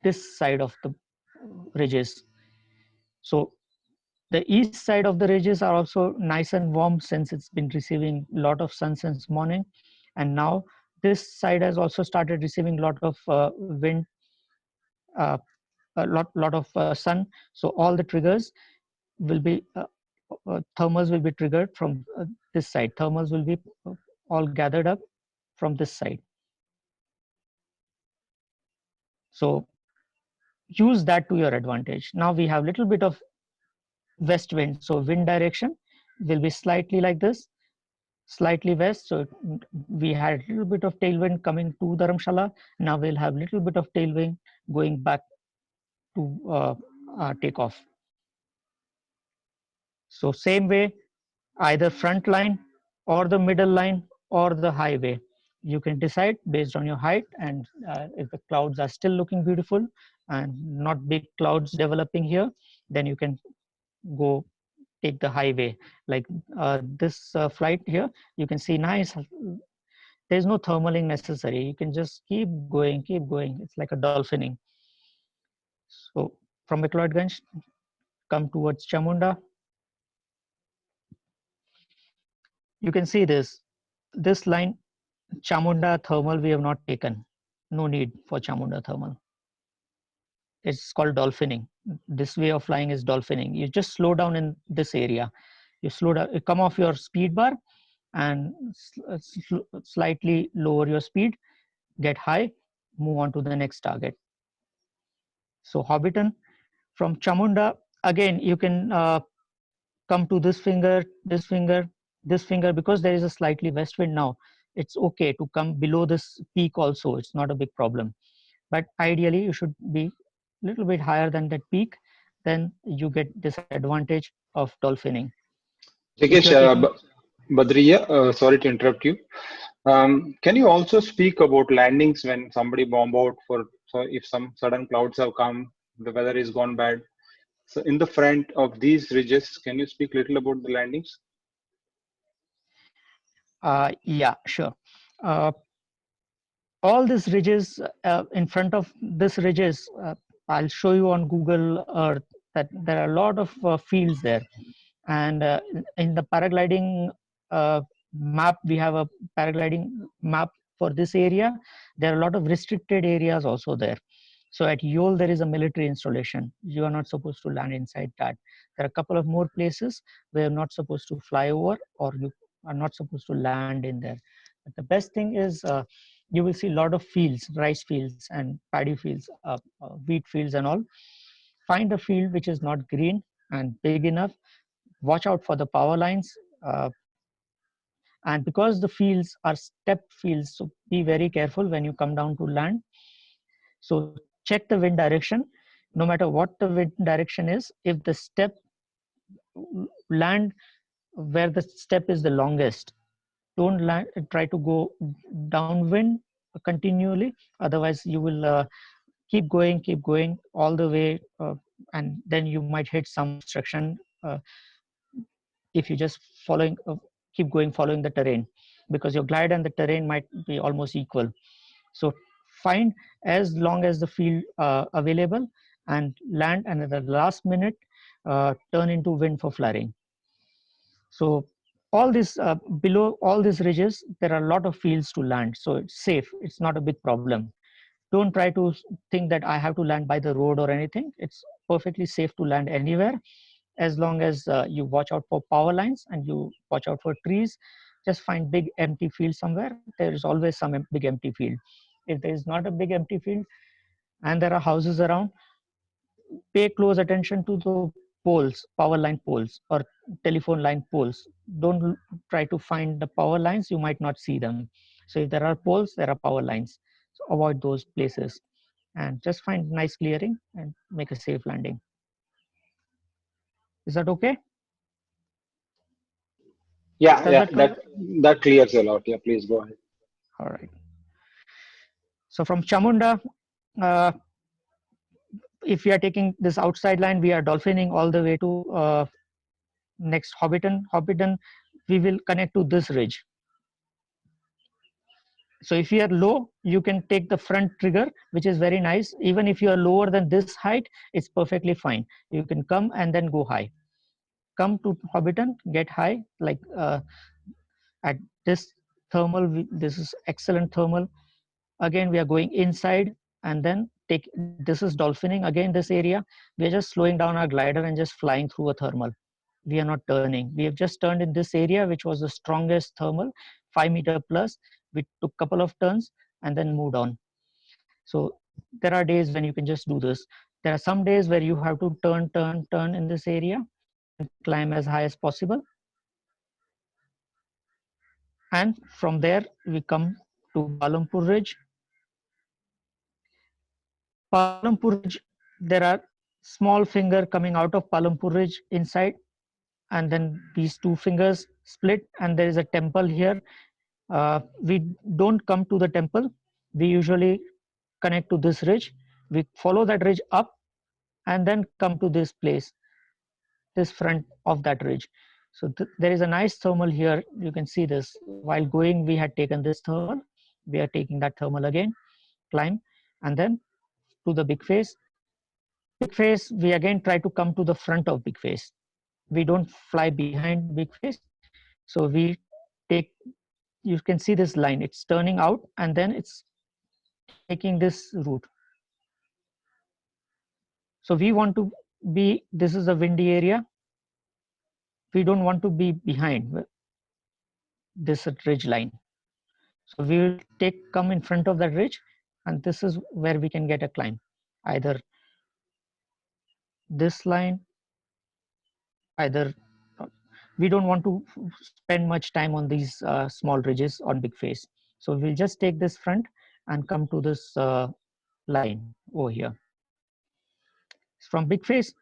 this side of the ridges. So the east side of the ridges are also nice and warm since it's been receiving a lot of sun since morning. And now this side has also started receiving a lot of wind, uh, a lot of sun. So all the triggers will be thermals will be triggered from this side. Thermals will be all gathered up from this side. So use that to your advantage. Now we have little bit of west wind. So wind direction will be slightly like this, slightly west. So we had a little bit of tailwind coming to Dharamshala. Now we'll have little bit of tailwind going back to take off. So same way, either front line or the middle line or the highway. You can decide based on your height, and if the clouds are still looking beautiful and not big clouds developing here, then you can go take the highway. Like this flight here, you can see nice. There's no thermaling necessary. You can just keep going, keep going. It's like a dolphining. So from Mcleodganj, come towards Chamunda. You can see this line, Chamunda thermal, we have not taken. No need for Chamunda thermal. It's called dolphining. This way of flying is dolphining. You just slow down in this area. You slow down, you come off your speed bar and slightly lower your speed, get high, move on to the next target. So Hobbiton, from Chamunda, again, you can come to this finger, this finger, this finger, because there is a slightly west wind now. It's okay to come below this peak also. It's not a big problem. But ideally, you should be a little bit higher than that peak. Then you get this advantage of dolphining. Jignesh, Badriya, sorry to interrupt you. Can you also speak about landings when somebody bomb out so if some sudden clouds have come, the weather is gone bad? So in the front of these ridges, can you speak a little about the landings? Yeah, sure. All these ridges, in front of this ridges, I'll show you on Google Earth that there are a lot of fields there. And in the paragliding map, we have a paragliding map for this area. There are a lot of restricted areas also there. So at Yol, there is a military installation. You are not supposed to land inside that. There are a couple of more places where you're not supposed to fly over, or you are not supposed to land in there. But the best thing is you will see a lot of fields, rice fields and paddy fields, wheat fields and all. Find a field which is not green and big enough. Watch out for the power lines. And because the fields are stepped fields, so be very careful when you come down to land. So check the wind direction. No matter what the wind direction is, if the step land where the step is the longest, don't land, try to go downwind continually. Otherwise, you will keep going all the way, and then you might hit some obstruction if you just keep going following the terrain, because your glide and the terrain might be almost equal. So find as long as the field available and land, and at the last minute turn into wind for flaring. So all this below all these ridges, there are a lot of fields to land, so it's safe. It's not a big problem. Don't try to think that I have to land by the road or anything. It's perfectly safe to land anywhere, as long as you watch out for power lines and you watch out for trees. Just find big empty field somewhere. There is always some big empty field. If there is not a big empty field and there are houses around, pay close attention to the poles, power line poles or telephone line poles. Don't try to find the power lines, you might not see them. So if there are poles, there are power lines. So avoid those places and just find nice clearing and make a safe landing. Is that okay? Yeah, that clears a lot. Yeah, please go ahead. All right. So from Chamunda, if we are taking this outside line, we are dolphining all the way to next Hobbiton. Hobbiton, we will connect to this ridge. So if you are low, you can take the front trigger, which is very nice. Even if you are lower than this height, it's perfectly fine. You can come and then go high. Come to Hobbiton, get high, like at this thermal, this is excellent thermal. Again, we are going inside and then this is dolphining. Again, this area, we are just slowing down our glider and just flying through a thermal. We are not turning. We have just turned in this area, which was the strongest thermal, 5 meter plus. We took a couple of turns and then moved on. So there are days when you can just do this. There are some days where you have to turn in this area and climb as high as possible. And from there, we come to Palampur Ridge. Palampur Ridge, there are small finger coming out of Palampur Ridge inside, and then these two fingers split, and there is a temple here. We don't come to the temple. We usually connect to this ridge. We follow that ridge up and then come to this place, this front of that ridge. So there is a nice thermal here. You can see this. While going, we had taken this thermal. We are taking that thermal again, climb, and then to the big face. Big face, we again try to come to the front of big face. We don't fly behind big face. So we take, you can see this line, it's turning out and then it's taking this route. So we want to be, this is a windy area. We don't want to be behind this ridge line. So we will come in front of that ridge, and this is where we can get a climb. Either this line, we don't want to spend much time on these small ridges on big face. So we'll just take this front and come to this line over here. From big face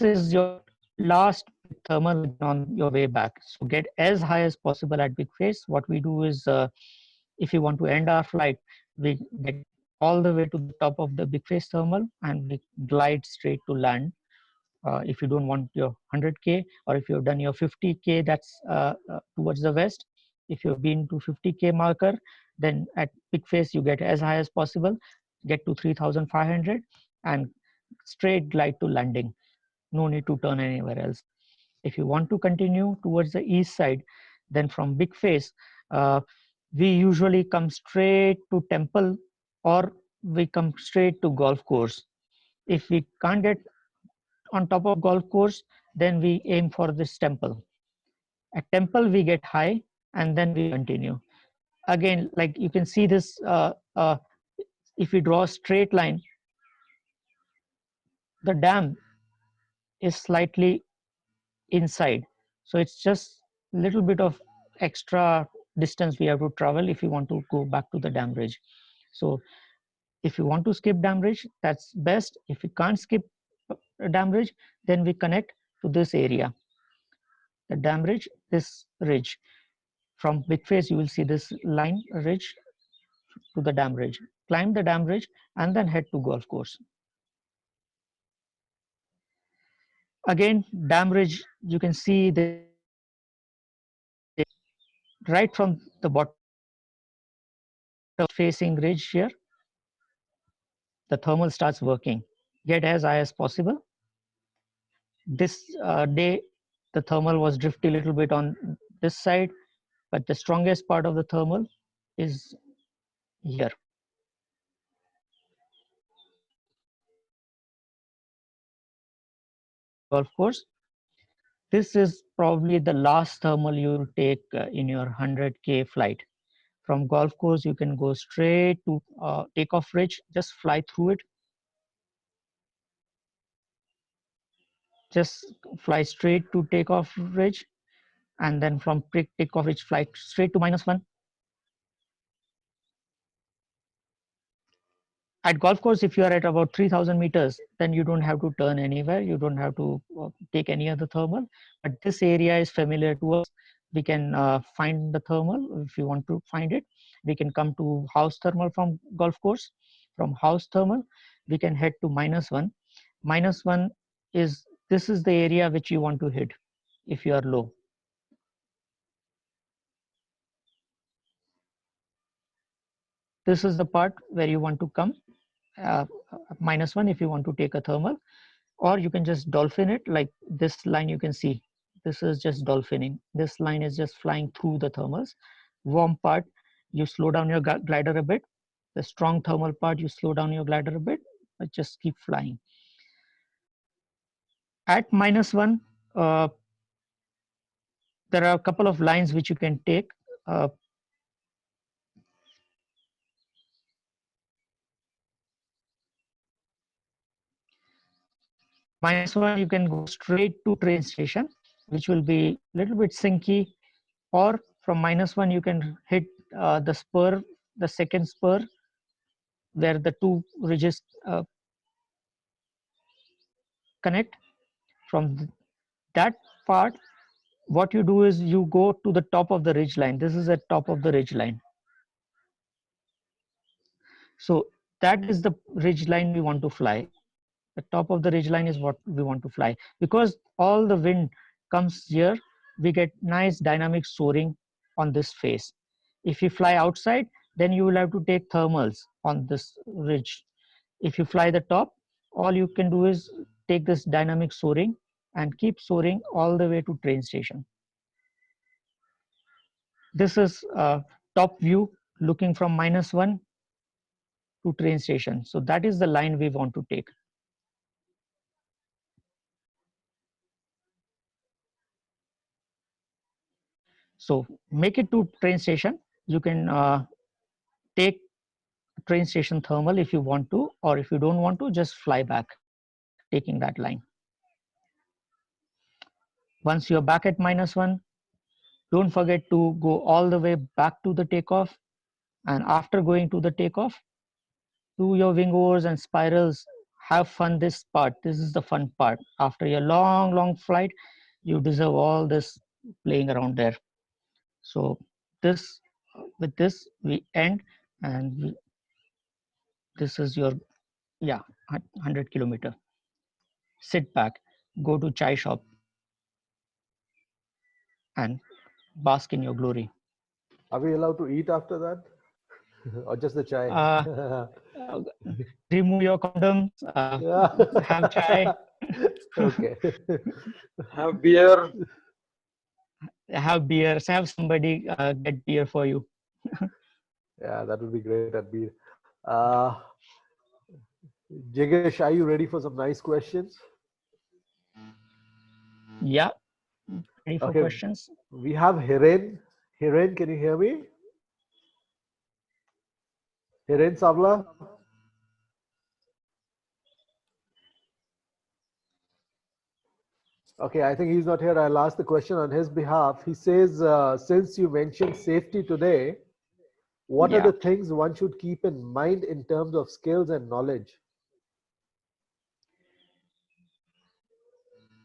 is your last thermal on your way back. So get as high as possible at big face. What we do is, if you want to end our flight, we get all the way to the top of the big face thermal and we glide straight to land. If you don't want your 100K, or if you've done your 50K, that's towards the west. If you've been to 50K marker, then at big face you get as high as possible, get to 3,500 and straight glide to landing. No need to turn anywhere else. If you want to continue towards the east side, then from big face, we usually come straight to temple, or we come straight to golf course. If we can't get on top of golf course, then we aim for this temple. At temple, we get high and then we continue. Again, like you can see this, if we draw a straight line, the dam is slightly inside. So it's just a little bit of extra distance we have to travel if you want to go back to the dam ridge. So if you want to skip dam ridge, that's best. If you can't skip a dam ridge, then we connect to this area. The dam ridge, this ridge. From big face, you will see this line ridge to the dam ridge. Climb the dam ridge and then head to golf course. Again, dam ridge, you can see the right from the bottom facing ridge here, the thermal starts working. Get as high as possible. This day, the thermal was drifty a little bit on this side, but the strongest part of the thermal is here. Golf course. This is probably the last thermal you will take in your 100K flight. From golf course, you can go straight to takeoff ridge, just fly through it. Just fly straight to takeoff ridge, and then from takeoff ridge, fly straight to -1. At golf course, if you are at about 3,000 meters, then you don't have to turn anywhere. You don't have to take any other thermal. But this area is familiar to us. We can find the thermal if you want to find it. We can come to house thermal from golf course. From house thermal, we can head to -1. -1 is, this is the area which you want to hit if you are low. This is the part where you want to come. -1 if you want to take a thermal, or you can just dolphin it like this line. You can see this is just dolphining. This line is just flying through the thermals. warm part, you slow down your glider a bit. The strong thermal part, you slow down your glider a bit, but just keep flying. At -1, there are a couple of lines which you can take. -1, you can go straight to train station, which will be a little bit sinky, or from -1, you can hit the spur, the second spur, where the two ridges connect. From that part, what you do is you go to the top of the ridge line. This is the top of the ridge line. So that is the ridge line we want to fly. The top of the ridge line is what we want to fly. Because all the wind comes here, we get nice dynamic soaring on this face. If you fly outside, then you will have to take thermals on this ridge. If you fly the top, all you can do is take this dynamic soaring and keep soaring all the way to train station. This is top view looking from -1 to train station. So that is the line we want to take. So make it to train station. You can take train station thermal if you want to, or if you don't want to, just fly back, taking that line. Once you're back at -1, don't forget to go all the way back to the takeoff. And after going to the takeoff, do your wing overs and spirals. Have fun this part. This is the fun part. After your long flight, you deserve all this playing around there. So this, with this, we end, and this is your, 100 kilometer. Sit back, go to chai shop, and bask in your glory. Are we allowed to eat after that? Or just the chai? Remove your condoms, have chai. Okay. Have beer. Have beers, have somebody get beer for you. Yeah, that would be great at beer. Jigesh, are you ready for some nice questions? Yeah, ready for questions? We have Hiren. Hiren, can you hear me? Hiren Savla? Okay, I think he's not here. I'll ask the question on his behalf. He says, since you mentioned safety today, what are the things one should keep in mind in terms of skills and knowledge?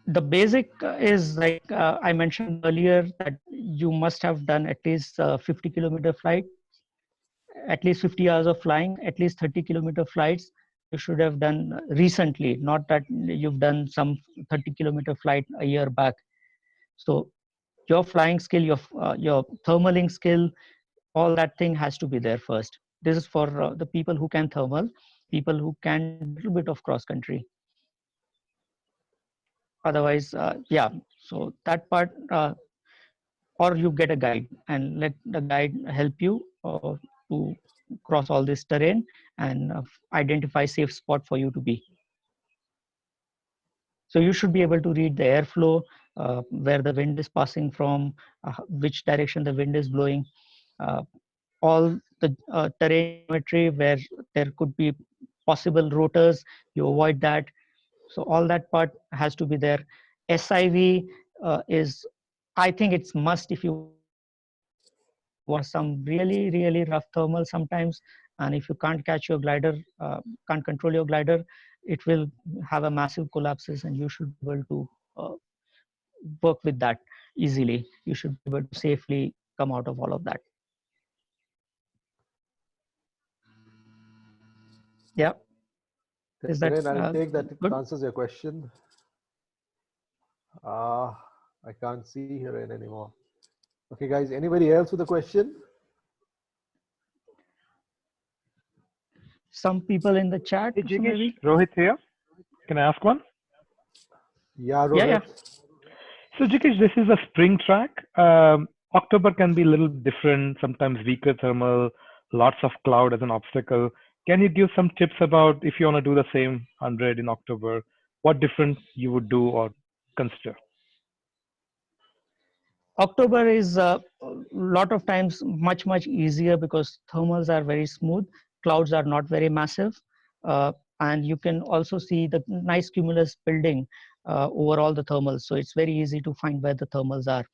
The basic is like I mentioned earlier, that you must have done at least 50-kilometer flight, at least 50 hours of flying, at least 30-kilometer flights. You should have done recently, not that you've done some 30-kilometer flight a year back. So your flying skill, your thermaling skill, all that thing has to be there first. This is for the people who can thermal, people who can a little bit of cross country. Otherwise, so that part, or you get a guide and let the guide help you to cross all this terrain and identify safe spot for you to be. So you should be able to read the airflow, where the wind is passing from, which direction the wind is blowing, all the terrain geometry where there could be possible rotors, you avoid that. So all that part has to be there. SIV is, I think it's must if you want some really rough thermal sometimes, and if you can't catch your glider, can't control your glider, it will have a massive collapses, and you should be able to work with that easily. You should be able to safely come out of all of that. Yeah. Is that, I'll take that good? Answers your question. I can't see Hiren anymore. Okay, guys, anybody else with a question? Some people in the chat. Hey, Jigesh, Rohit here. Can I ask one? Yeah, Rohit. Yeah. So, Jigesh, this is a spring track. October can be a little different, sometimes weaker thermal, lots of cloud as an obstacle. Can you give some tips about if you want to do the same 100 in October, what different you would do or consider? October is a lot of times much easier because thermals are very smooth, clouds are not very massive, and you can also see the nice cumulus building over all the thermals. So it's very easy to find where the thermals are.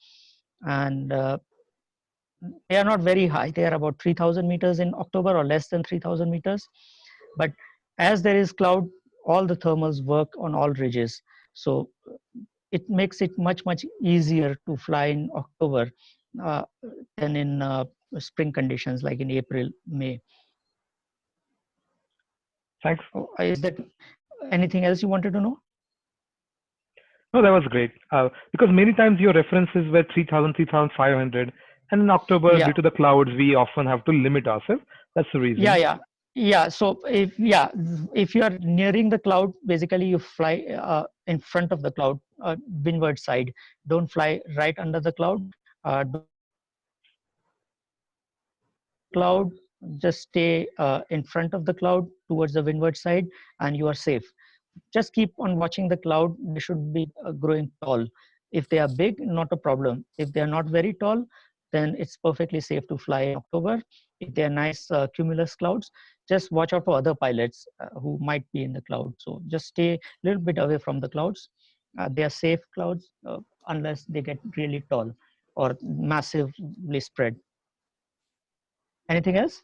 And they are not very high. They are about 3,000 meters in October or less than 3,000 meters. But as there is cloud, all the thermals work on all ridges. So it makes it much easier to fly in October uh, than in spring conditions like in April, May. Thanks. Is that anything else you wanted to know? No, that was great. Because many times your references were 3,000, 3,500. And in October, Yeah. due to the clouds, we often have to limit ourselves. That's the reason. Yeah. So if you are nearing the cloud, basically you fly in front of the cloud, windward side. Don't fly right under the cloud. Cloud, just stay in front of the cloud towards the windward side, and you are safe. Just keep on watching the cloud. They should be growing tall. If they are big, not a problem. If they are not very tall, then it's perfectly safe to fly in October. If they are nice cumulus clouds, just watch out for other pilots who might be in the cloud. So just stay a little bit away from the clouds. They are safe clouds unless they get really tall or massively spread. Anything else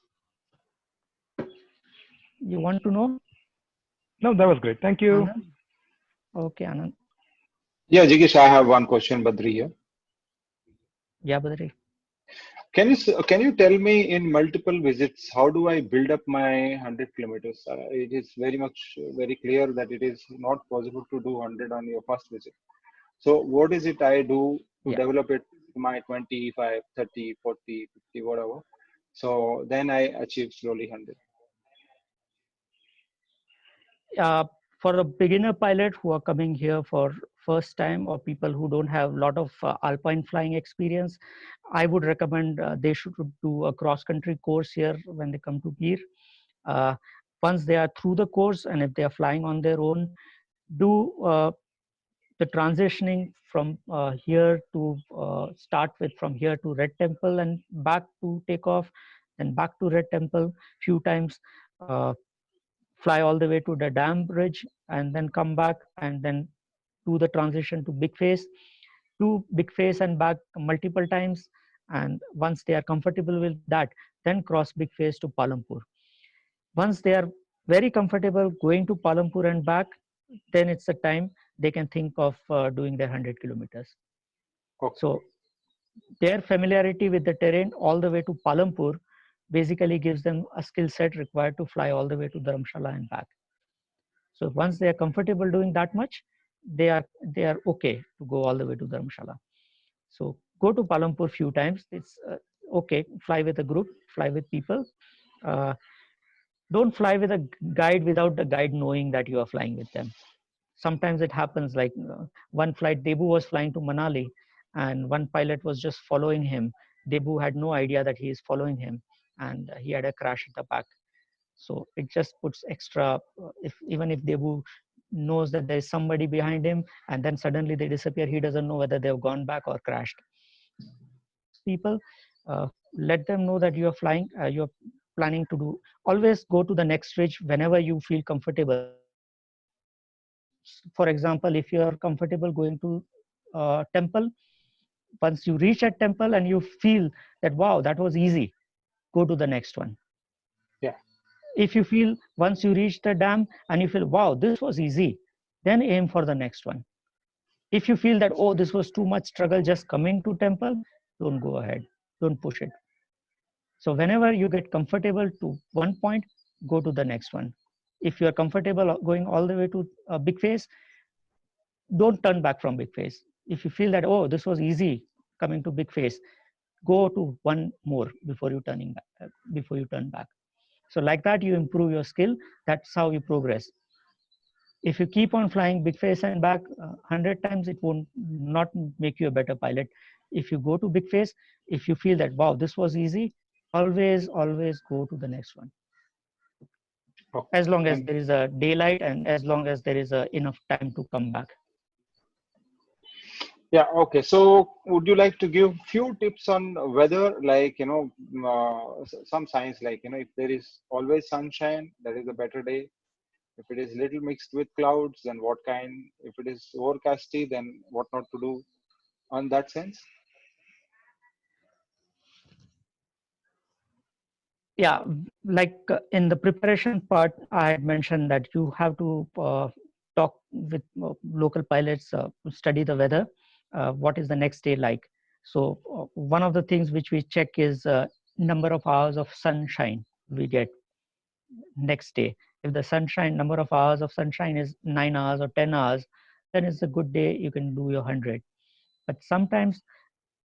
you want to know? No, that was great. Thank you. Anand? Okay, Anand. Yeah, Jigish, I have one question, Badri here. Yeah, Badri. Can you tell me in multiple visits how do I build up my 100 kilometers? It is very clear that it is not possible to do 100 on your first visit. So what is it I do to develop it to my 25, 30, 40, 50, whatever? So then I achieve slowly 100. For a beginner pilot who are coming here for first time, or people who don't have a lot of alpine flying experience, I would recommend they should do a cross country course here when they come to Bir. Once they are through the course, and if they are flying on their own, do the transitioning from here to start with from here to Red Temple and back to take off, then back to Red Temple few times, fly all the way to the dam bridge, and then come back and then do the transition to Big Face, to Big Face and back multiple times. And once they are comfortable with that, then cross Big Face to Palampur. Once they are very comfortable going to Palampur and back, then it's the time they can think of doing their 100 kilometers. Okay. So their familiarity with the terrain all the way to Palampur basically gives them a skill set required to fly all the way to Dharamshala and back. So once they are comfortable doing that much, they are okay to go all the way to Dharamshala. So go to Palampur few times. It's okay. Fly with a group, fly with people. Don't fly with a guide without the guide knowing that you are flying with them. Sometimes it happens, like one flight, Debu was flying to Manali and one pilot was just following him. Debu had no idea that he is following him, and he had a crash at the back. So it just puts extra, even if Debu knows that there is somebody behind him and then suddenly they disappear, he doesn't know whether they've gone back or crashed. People, let them know that you are flying, you're planning to do. Always go to the next ridge whenever you feel comfortable. For example, if you are comfortable going to temple, once you reach a temple and you feel that, wow, that was easy, go to the next one. Yeah. If you feel once you reach the dam and you feel, wow, this was easy, then aim for the next one. If you feel that, oh, this was too much struggle just coming to temple, don't go ahead, don't push it. So whenever you get comfortable to one point, go to the next one. If you are comfortable going all the way to Big Face, don't turn back from Big Face. If you feel that, oh, this was easy coming to Big Face, go to one more before you turn back. So like that, you improve your skill. That's how you progress. If you keep on flying Big Face and back 100 times, it won't not make you a better pilot. if you go to big face, if you feel that, wow, this was easy, always go to the next one. Okay. As long as there is a daylight and as long as there is enough time to come back. Yeah, okay. So would you like to give few tips on weather, like, some signs, like, if there is always sunshine, that is a better day. If it is little mixed with clouds, then what kind? If it is overcasty, then what not to do on that sense? Yeah, like in the preparation part, I had mentioned that you have to talk with local pilots, study the weather, what is the next day like. So one of the things which we check is number of hours of sunshine we get next day. If the sunshine, number of hours of sunshine is 9 hours or 10 hours, then it's a good day, you can do your 100. But sometimes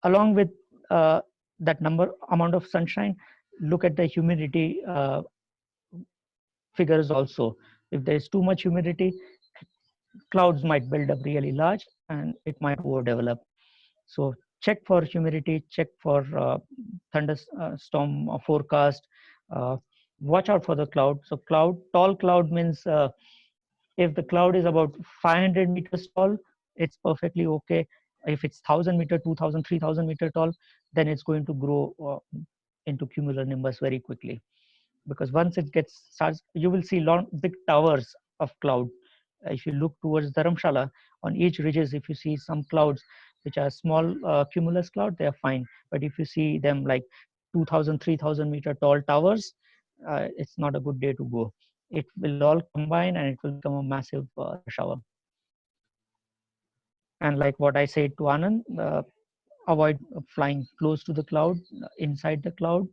along with that amount of sunshine, look at the humidity figures also. If there is too much humidity, clouds might build up really large and it might overdevelop. So check for humidity, check for thunderstorm forecast. Watch out for the cloud. So tall cloud means if the cloud is about 500 meters tall, it's perfectly okay. If it's 1,000 meter, 2,000, 3,000 meter tall, then it's going to grow into cumulonimbus very quickly. Because once it starts, you will see long big towers of cloud. If you look towards Dharamshala, on each ridges, if you see some clouds which are small cumulus cloud, they are fine. But if you see them like 2,000, 3,000 meter tall towers, it's not a good day to go. It will all combine and it will become a massive shower. And like what I said to Anand, avoid flying close to the cloud, inside the cloud,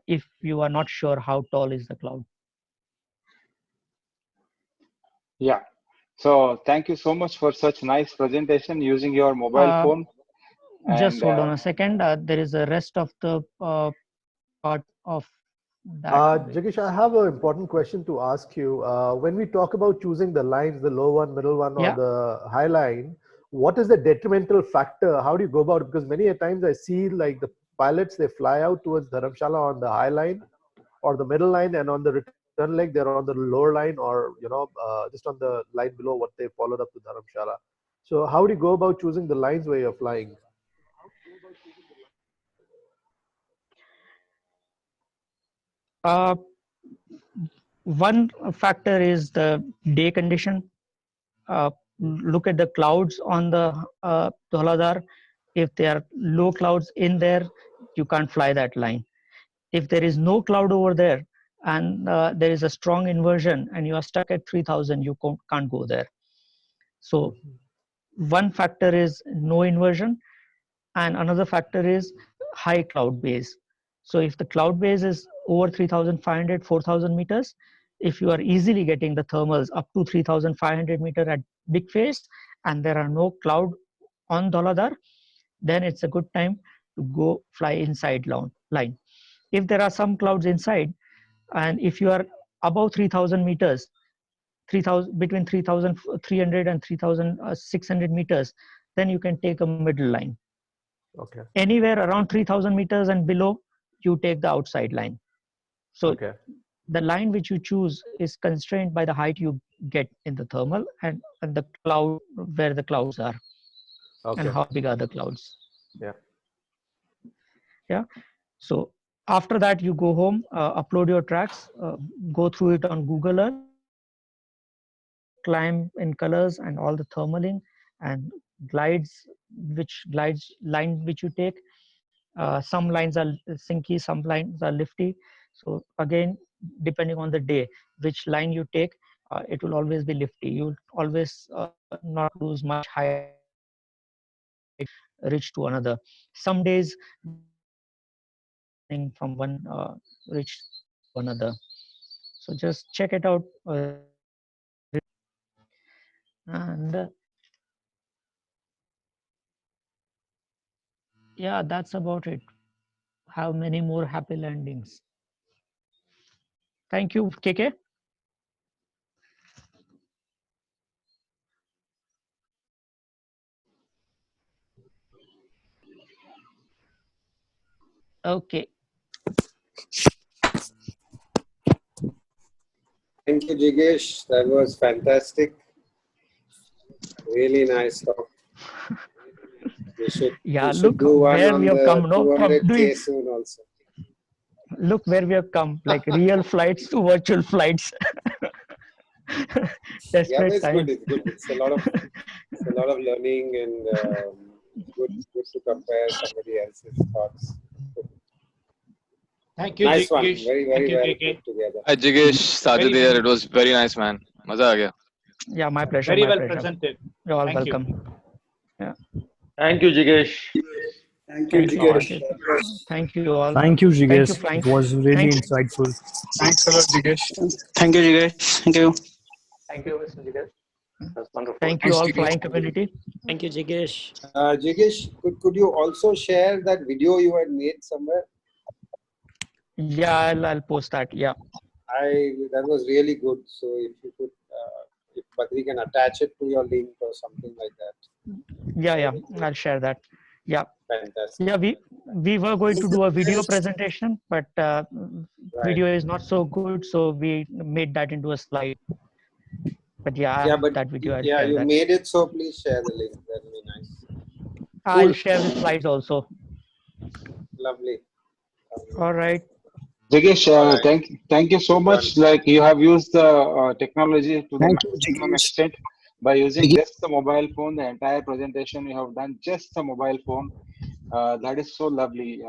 if you are not sure how tall is the cloud. Yeah. So thank you so much for such nice presentation using your mobile phone. Just hold on a second. There is a rest of the part of that. Jagesh, I have an important question to ask you. When we talk about choosing the lines, the low one, middle one, or the high line, what is the detrimental factor? How do you go about it? Because many a times I see like the pilots, they fly out towards Dharamshala on the high line or the middle line, and on the return leg, they're on the lower line, or just on the line below what they followed up to Dharamshala. So how do you go about choosing the lines where you're flying? One factor is the day condition. Look at the clouds on the Dhauladhar. If there are low clouds in there, you can't fly that line. If there is no cloud over there and there is a strong inversion and you are stuck at 3,000, you can't go there. So one factor is no inversion, and another factor is high cloud base. So if the cloud base is over 3,500, 4,000 meters, if you are easily getting the thermals up to 3,500 meter at big face and there are no cloud on Dhauladhar, then it's a good time to go fly inside line. If there are some clouds inside, and if you are above 3,000 meters, 3,000 between 3,300 and 3,600 meters, then you can take a middle line. Okay. Anywhere around 3,000 meters and below, you take the outside line. So the line which you choose is constrained by the height you get in the thermal and the cloud, where the clouds are, and how big are the clouds. Yeah. So after that, you go home, upload your tracks, go through it on Google Earth, climb in colors and all the thermaling and glides, line which you take. Some lines are sinky, some lines are lifty. So again, depending on the day, which line you take, it will always be lifty. You will always not lose much height ridge to another. Some days from one ridge to another. So just check it out. And yeah, that's about it. Have many more happy landings. Thank you, KK. Okay. Thank you, Jigesh. That was fantastic. Really nice talk. We should Look do one where on we have the come, no, from 200K doing. soon also. Look where we have come, like real flights to virtual flights. Yeah, but Desperate it's good. times. It's good. It's a lot of learning and good to compare somebody else's thoughts. Thank you, Nice one. Jigesh. Very Thank you, well KK. put together. Hi Jigesh, Sajid Very, here. It was very nice, man. Maza aa gaya. Yeah, my pleasure. very My well pleasure. presented. You're all Thank you. welcome. Yeah. Thank you, Jigesh. Thank you, Thank you, Jigesh. Sajid. Thank you all. Thank you, Thank Jigesh. you, Frank. It was really Thank- insightful. Thanks a lot, Jigesh. Thank you, Jigesh. Thank you. Thank you, Mr. Jigesh. That's wonderful. Thank you Thanks, all, Jigesh. flying community. Thank you, Jigesh. Jigesh, could you also share that video you had made somewhere? Yeah, I'll post that. Yeah. That was really good. So if you could, if Badri can attach it to your link or something like that. Yeah. I'll share that. Yeah. Fantastic. Yeah, we were going to do a video presentation, but video is not so good, so we made that into a slide. But yeah, but that video. yeah, you made it, so please share the link. That'll be nice. I'll share the slides also. Lovely. All right. Jigesh, thank you so much. Like you have used the technology to the maximum extent by using just the mobile phone. The entire presentation you have done just the mobile phone. That is so lovely.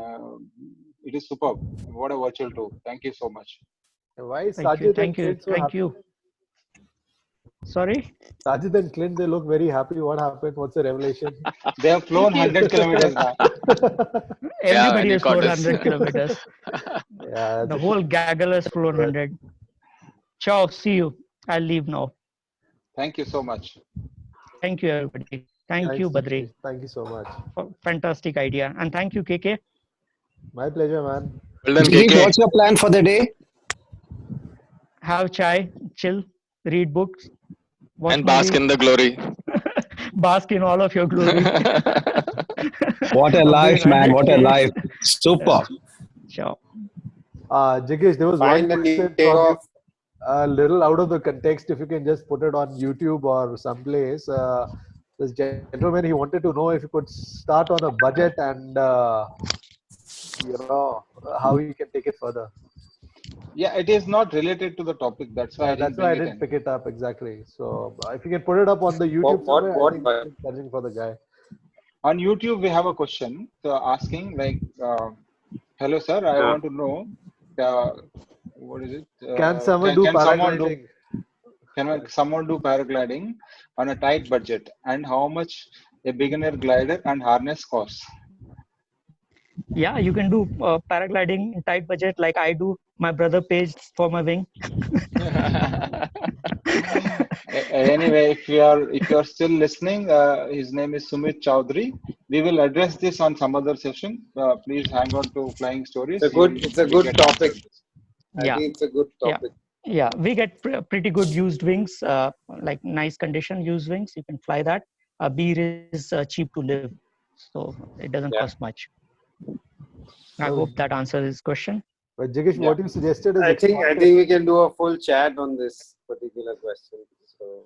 It is superb. What a virtual tool. Thank you so much. Why is Sajid and Clint so happy? Sorry? Sajid and Clint, they look very happy. What happened? What's the revelation? They have flown 100 kilometers now. Everybody has flown 100 kilometers. Yeah, the whole gaggle has flown 100. Ciao, see you. I'll leave now. Thank you so much. Thank you, everybody. Thank you, Badri. Thank you so much. Fantastic idea. And thank you, KK. My pleasure, man. Well done, Jigesh, KK. what's your plan for the day? Have chai, chill, read books. And bask in the glory. Bask in all of your glory. What a life, man. What a life. Super. Sure. Jigesh, there was one question from a little out of the context. If you can just put it on YouTube or someplace. This gentleman, he wanted to know if you could start on a budget and how he can take it further. Yeah, it is not related to the topic. That's why I didn't pick it up exactly. So if you can put it up on the YouTube, I think it's encouraging for the guy. On YouTube, we have a question asking like, "Hello, sir. I want to know what is it? Can someone do paragliding? Can someone do paragliding on a tight budget, and how much a beginner glider and harness costs?" Yeah, you can do paragliding in tight budget like I do. My brother pays for my wing. Anyway, if you are still listening, his name is Sumit Chowdhury. We will address this on some other session. Please hang on to Flying Stories. It's a good topic. Yeah. I think it's a good topic. Yeah, we get pretty good used wings, like nice condition used wings. You can fly that. Beer is cheap to live, so it doesn't cost much. I hope that answers his question. But Jigesh, what you suggested is I think we can do a full chat on this particular question. So